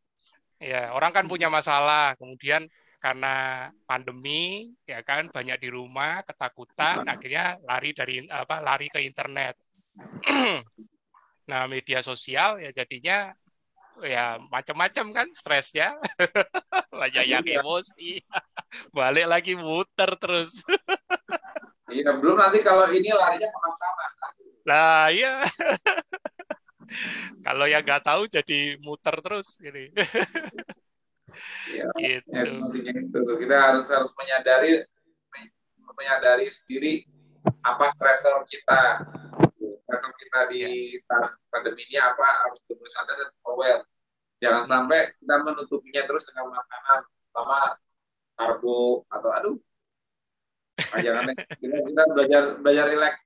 A: Ya, orang kan punya masalah. Kemudian karena pandemi, ya kan banyak di rumah, ketakutan, akhirnya lari ke internet. Nah, media sosial ya jadinya ya macam-macam kan stresnya. Banyak yang emosi. Balik lagi muter terus.
D: Iya, belum nanti kalau ini larinya kemana-mana.
A: Nah, iya. Kalau yang nggak tahu jadi muter terus ini.
D: Ya, gitu. Itu. Kita harus menyadari sendiri apa stresor kita. Stresor kita di saat pandemi ini apa, harus terus sadar dan aware. Jangan sampai kita menutupinya terus dengan makanan sama karbo atau jangan deh. Kita belajar relax.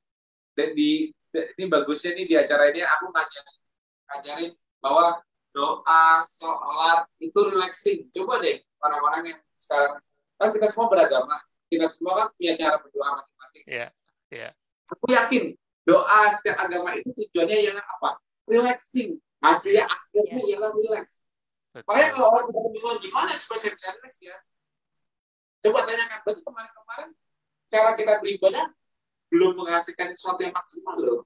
D: Dan ini bagusnya nih di acara ini aku ngajarin bahwa doa, sholat itu relaxing. Coba deh orang-orang yang sekarang, kan kita semua beragama, kita semua kan punya cara berdoa masing-masing.
A: Iya.
D: Aku yakin doa setiap agama itu tujuannya ialah apa? Relaxing. Hasilnya akhirnya ialah relax. Makanya kalau orang bingung gimana supaya saya bisa relax ya? Coba tanyakan, berarti kemarin cara kita beribadah belum menghasilkan sesuatu yang maksimal loh.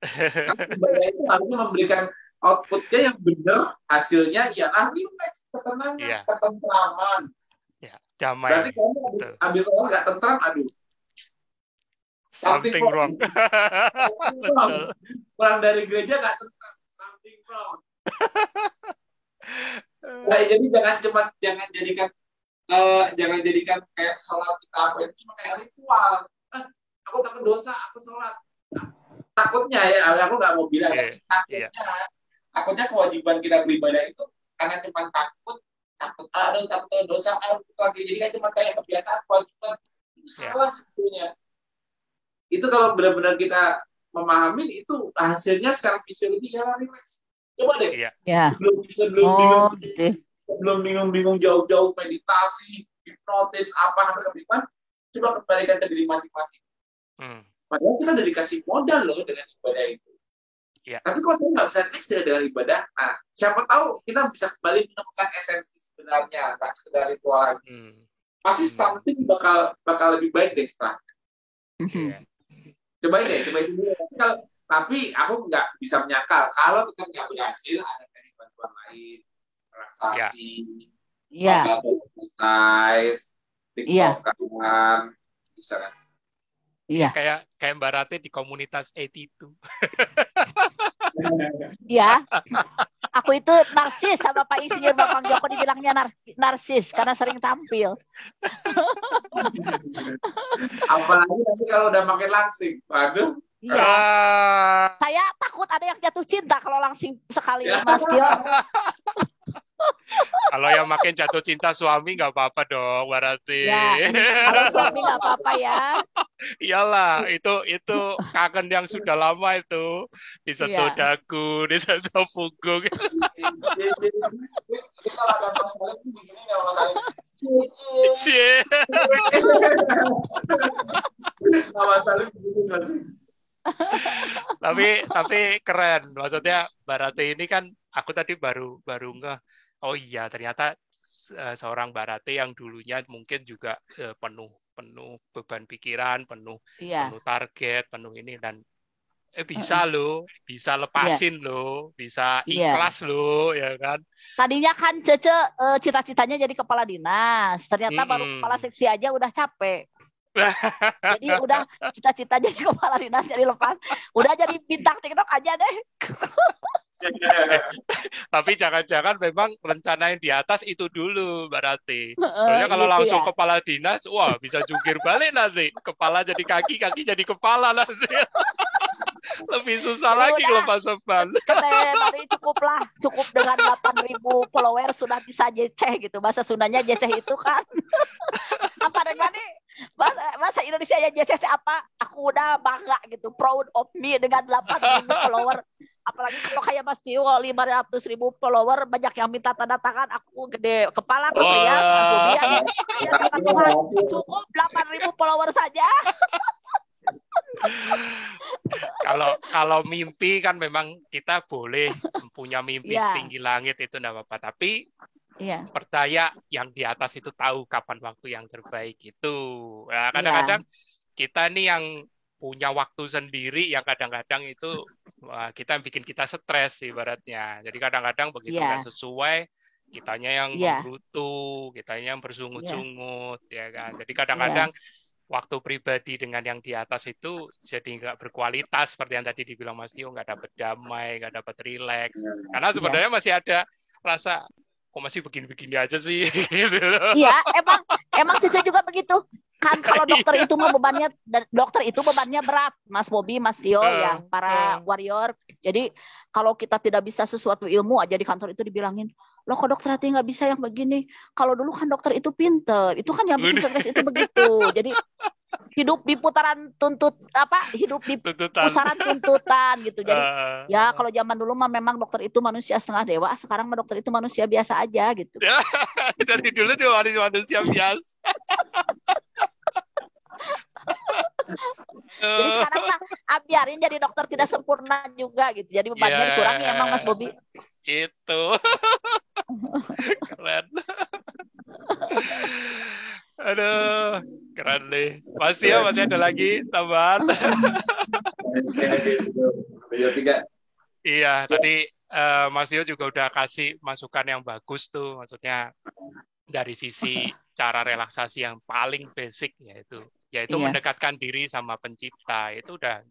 D: Ibadah itu harusnya memberikan outputnya yang benar, hasilnya ialah relax, ketenangan, ketentraman.
A: Ya, damai.
D: Berarti kamu habis orang nggak tentram, aduh.
A: Something wrong.
D: Betul. Pulang dari gereja nggak tentram, something wrong. Nah, jadi jangan jadikan kayak sholat kita apa itu cuma kayak ritual. Aku takut dosa, aku sholat. Takutnya ya, aku nggak mau bilang. Takutnya Takutnya kewajiban kita beribadah itu karena cuma takut dosa lagi. Jadi kan cuma kayak kebiasaan kewajiban. Itu salah sebetulnya. Itu kalau benar-benar kita memahami itu hasilnya secara fisiologi ya relax. Coba deh.
C: Ya.
D: Belum bingung jauh-jauh meditasi, hipnotis apa sampai ke Bitman, coba kembalikan ke diri masing-masing. Padahal kita udah dikasih modal loh dengan ibadah itu. Tapi kalau saya nggak bisa relax dengan ibadah, siapa tahu kita bisa kembali menemukan esensi sebenarnya, nggak sekedar ritual. Pasti something bakal lebih baik deh setelah. Cobain dulu. Tapi aku nggak bisa menyangkal kalau tetap nggak berhasil, ada teknik bantuan lain, relaksasi, exercise, tiktokan, bisa kan?
A: Iya. Kayak Mbak Rati di komunitas 82.
C: Iya. Aku itu narsis sama Pak Insinyur Bambang Joko dibilangnya narsis karena sering tampil.
D: Apalagi nanti kalau udah makin langsing, waduh.
C: Iya. Saya takut ada yang jatuh cinta kalau langsing sekali, Mas Tio.
A: Kalau yang makin jatuh cinta suami nggak apa-apa dong, berarti.
C: Ya, kalau suami nggak apa-apa ya.
A: Iyalah, itu kangen yang sudah lama itu disentuh dagu, disentuh punggung.
D: Kalau ada masalah di sini nggak masalah. Nggak masalah
A: tapi keren, maksudnya Mbak Rati ini kan aku tadi baru nggak. Oh iya, ternyata seorang Mbak Rati yang dulunya mungkin juga penuh beban pikiran, penuh target, penuh ini dan bisa loh, bisa lepasin loh, bisa ikhlas loh, ya kan?
C: Tadinya kan Cece cita-citanya jadi kepala dinas, ternyata baru kepala seksi aja udah capek. Jadi udah cita-cita jadi kepala dinas jadi lepas, udah jadi bintang TikTok aja deh.
A: Tapi jangan-jangan memang rencana yang di atas itu dulu, Mbak Rati. Soalnya kalau gitu langsung kepala dinas, wah bisa jungkir balik nanti. Kepala jadi kaki, kaki jadi kepala nanti. Lebih susah lagi lepas beban.
C: Tadi cukup dengan 8.000 followers sudah bisa jeceh gitu. Bahasa Sundanya jeceh itu kan. Apa dengan nih? Bahasa Indonesia ya jeceh apa? Aku udah bangga gitu, proud of me dengan 8.000 follower. Apalagi kalau kayak Mas Tio 500.000 follower, banyak yang minta tanda tangan, aku gede kepala tuh ya. Cukup 8.000 follower saja.
A: Kalau mimpi kan memang kita boleh punya mimpi setinggi langit itu enggak apa-apa, tapi percaya yang di atas itu tahu kapan waktu yang terbaik itu. Nah, kadang-kadang kita nih yang punya waktu sendiri yang kadang-kadang itu kita bikin kita stres ibaratnya. Jadi kadang-kadang begitu nggak sesuai, kitanya yang menggerutu, kitanya yang bersungut-sungut, ya kan. Jadi kadang-kadang waktu pribadi dengan yang di atas itu jadi nggak berkualitas seperti yang tadi dibilang Mas Tio, nggak dapat damai, nggak dapat rileks. Karena sebenarnya masih ada rasa kok masih begini-begini aja sih.
C: Iya, emang Cica juga begitu. Kan kalau dokter itu bebannya berat, Mas Bobi, Mas Tio, ya para warrior. Jadi kalau kita tidak bisa sesuatu ilmu aja di kantor itu dibilangin, loh kok dokter hati nggak bisa yang begini. Kalau dulu kan dokter itu pinter, itu kan yang bikin stres itu begitu. Jadi hidup di putaran hidup di pusaran tuntutan gitu. Jadi ya kalau zaman dulu mah memang dokter itu manusia setengah dewa, sekarang mah dokter itu manusia biasa aja gitu.
A: Dari dulu tuh manusia biasa.
C: Jadi sekarang mah biarin jadi dokter tidak sempurna juga gitu. Jadi bebannya dikurangi emang Mas Bobi.
A: Itu keren. Aduh, keren nih. Pasti ya masih ada lagi tambahan. Iya, tadi Mas Tio juga udah kasih masukan yang bagus tuh. Maksudnya dari sisi cara relaksasi yang paling basic yaitu mendekatkan diri sama pencipta. Itu udah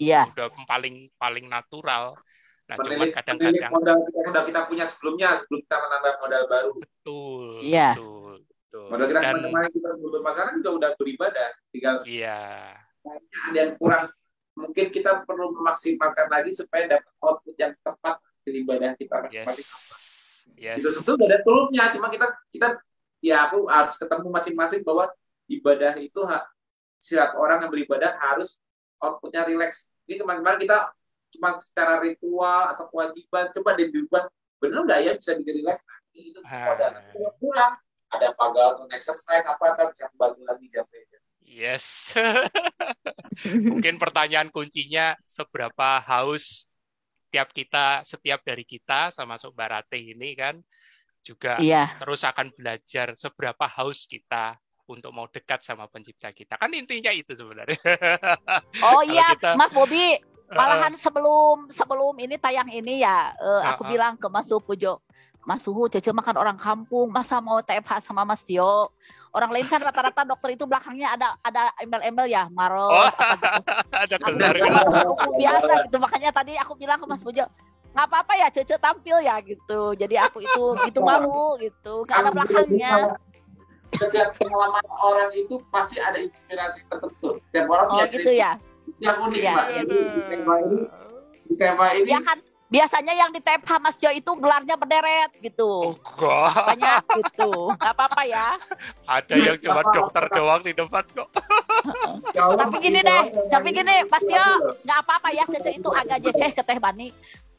A: paling natural. Nah, cuman kadang-kadang
D: modal kita punya sebelum kita menambah modal baru.
A: Betul.
D: Modal kita kemarin kita sebelum berpasangan juga udah beribadah, tinggal ada yang kurang. Mungkin kita perlu memaksimalkan lagi supaya dapat output yang tepat hasil ibadah kita
A: Yes.
D: masing-masing apa.
A: Yes.
D: Itu tentu nggak ada toolsnya, cuma kita ya aku harus ketemu masing-masing bahwa ibadah itu setiap orang yang beribadah harus outputnya relax. Ini kemarin kita cuma secara ritual atau kewajiban, coba deh dirubah, bener nggak ya bisa bikin relax? Nah, itu ada kurang, ada pagal untuk exercise apa kan bisa bagi lagi jamnya.
A: Yes. Mungkin pertanyaan kuncinya seberapa haus setiap dari kita, sama masuk Mbak Ratih ini kan juga terus akan belajar seberapa haus kita untuk mau dekat sama pencipta kita. Kan intinya itu sebenarnya.
C: Oh iya, Mas Bobi, malahan sebelum ini tayang ini ya, aku bilang ke Mas Pujo, Mas Suhu, Cece makan orang kampung, masa mau TFH sama Mas Tio? Orang lain kan rata-rata dokter itu belakangnya ada embel-embel ya, Maros,
A: ada gelar
C: biasa gitu. Makanya tadi aku bilang ke Mas Pujo, nggak apa-apa ya Cece tampil ya gitu. Jadi aku itu malu gitu, nggak ada belakangnya.
D: Setiap pengalaman orang itu pasti ada inspirasi tertentu. Setiap orang punya cerita.
C: Gitu ya.
D: Yang unik, Mbak. Di tema ini.
C: Ya kan, biasanya yang di TFH Mas Jo itu gelarnya berderet gitu. Banyak gitu. Nggak apa-apa ya.
A: Ada yang cuma dokter doang di depan kok.
C: Tapi gini Mas Jo, nggak apa-apa ya, Cece itu agak jeceh ke Teh Bani.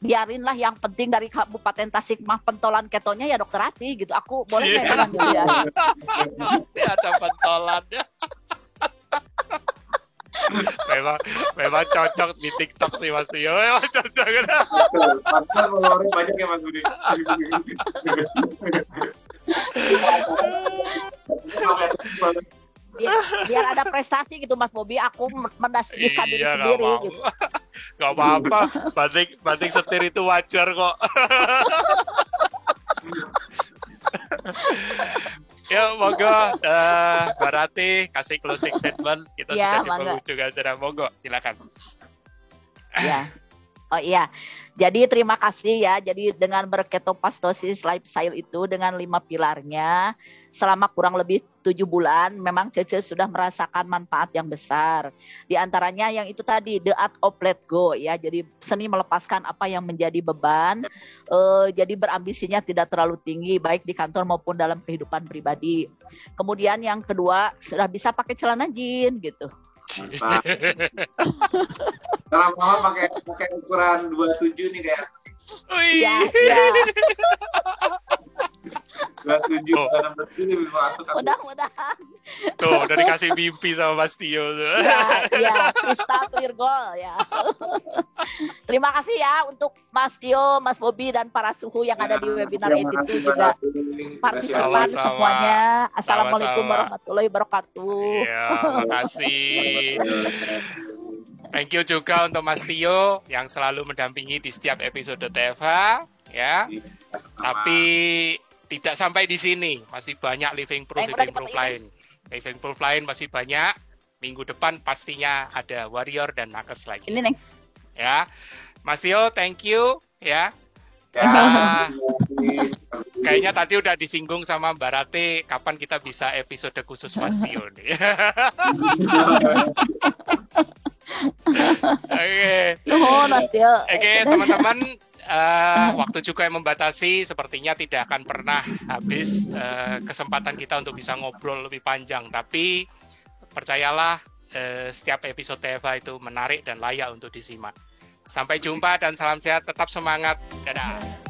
C: Biarinlah, yang penting dari Kabupaten Tasikmalaya pentolan ketonya ya Dokter Ati gitu. Aku boleh nggak bilang gitu ya?
A: Masih ada pentolannya. memang cocok di TikTok sih Mas Tio. Memang cocok.
D: Pasal mengeluarkan banyak ya Mas Budi.
C: Biar ada prestasi gitu Mas Bobi, aku mendasihkan diri sendiri gitu.
A: Gak apa-apa, banting setir itu wajar kok. Ya, monggo Mbak Ratih kasih closing statement. Kita sudah di penghujung acara, monggo silakan.
C: Ya. Oh iya. Jadi terima kasih ya. Jadi dengan berketopastosis lifestyle itu dengan 5 pilarnya selama kurang lebih 7 bulan memang Cece sudah merasakan manfaat yang besar. Di antaranya yang itu tadi, the art of let go ya. Jadi seni melepaskan apa yang menjadi beban. Jadi berambisinya tidak terlalu tinggi baik di kantor maupun dalam kehidupan pribadi. Kemudian yang kedua, sudah bisa pakai celana jeans gitu.
D: Kalau mama pakai ukuran 27 nih kayak.
C: Iya.
D: 27 ini bisa masuk.
C: Mudah-mudahan.
A: Tuh, udah dikasih mimpi sama Mas Tio.
C: Iya, Crystal Clear Goal ya. Terima kasih ya untuk Mas Tio, Mas Bobi dan para suhu yang ada di webinar itu juga. Partisipan semuanya. Assalamualaikum warahmatullahi wabarakatuh.
A: Iya, makasih. Thank you juga untuk Mas Tio yang selalu mendampingi di setiap episode TFH ya. Tapi tidak sampai di sini, masih banyak living proof lain. Living proof lain masih banyak. Minggu depan pastinya ada warrior dan nakes lagi.
C: Ini Neng.
A: Ya, Mas Tio, thank you ya. Kayaknya tadi udah disinggung sama Mbak Ratih, kapan kita bisa episode khusus Mas Tio nih. Oke, teman-teman. Waktu juga yang membatasi, sepertinya tidak akan pernah habis kesempatan kita untuk bisa ngobrol lebih panjang. Tapi percayalah, setiap episode TFH itu menarik dan layak untuk disimak. Sampai jumpa dan salam sehat, tetap semangat. Dadah.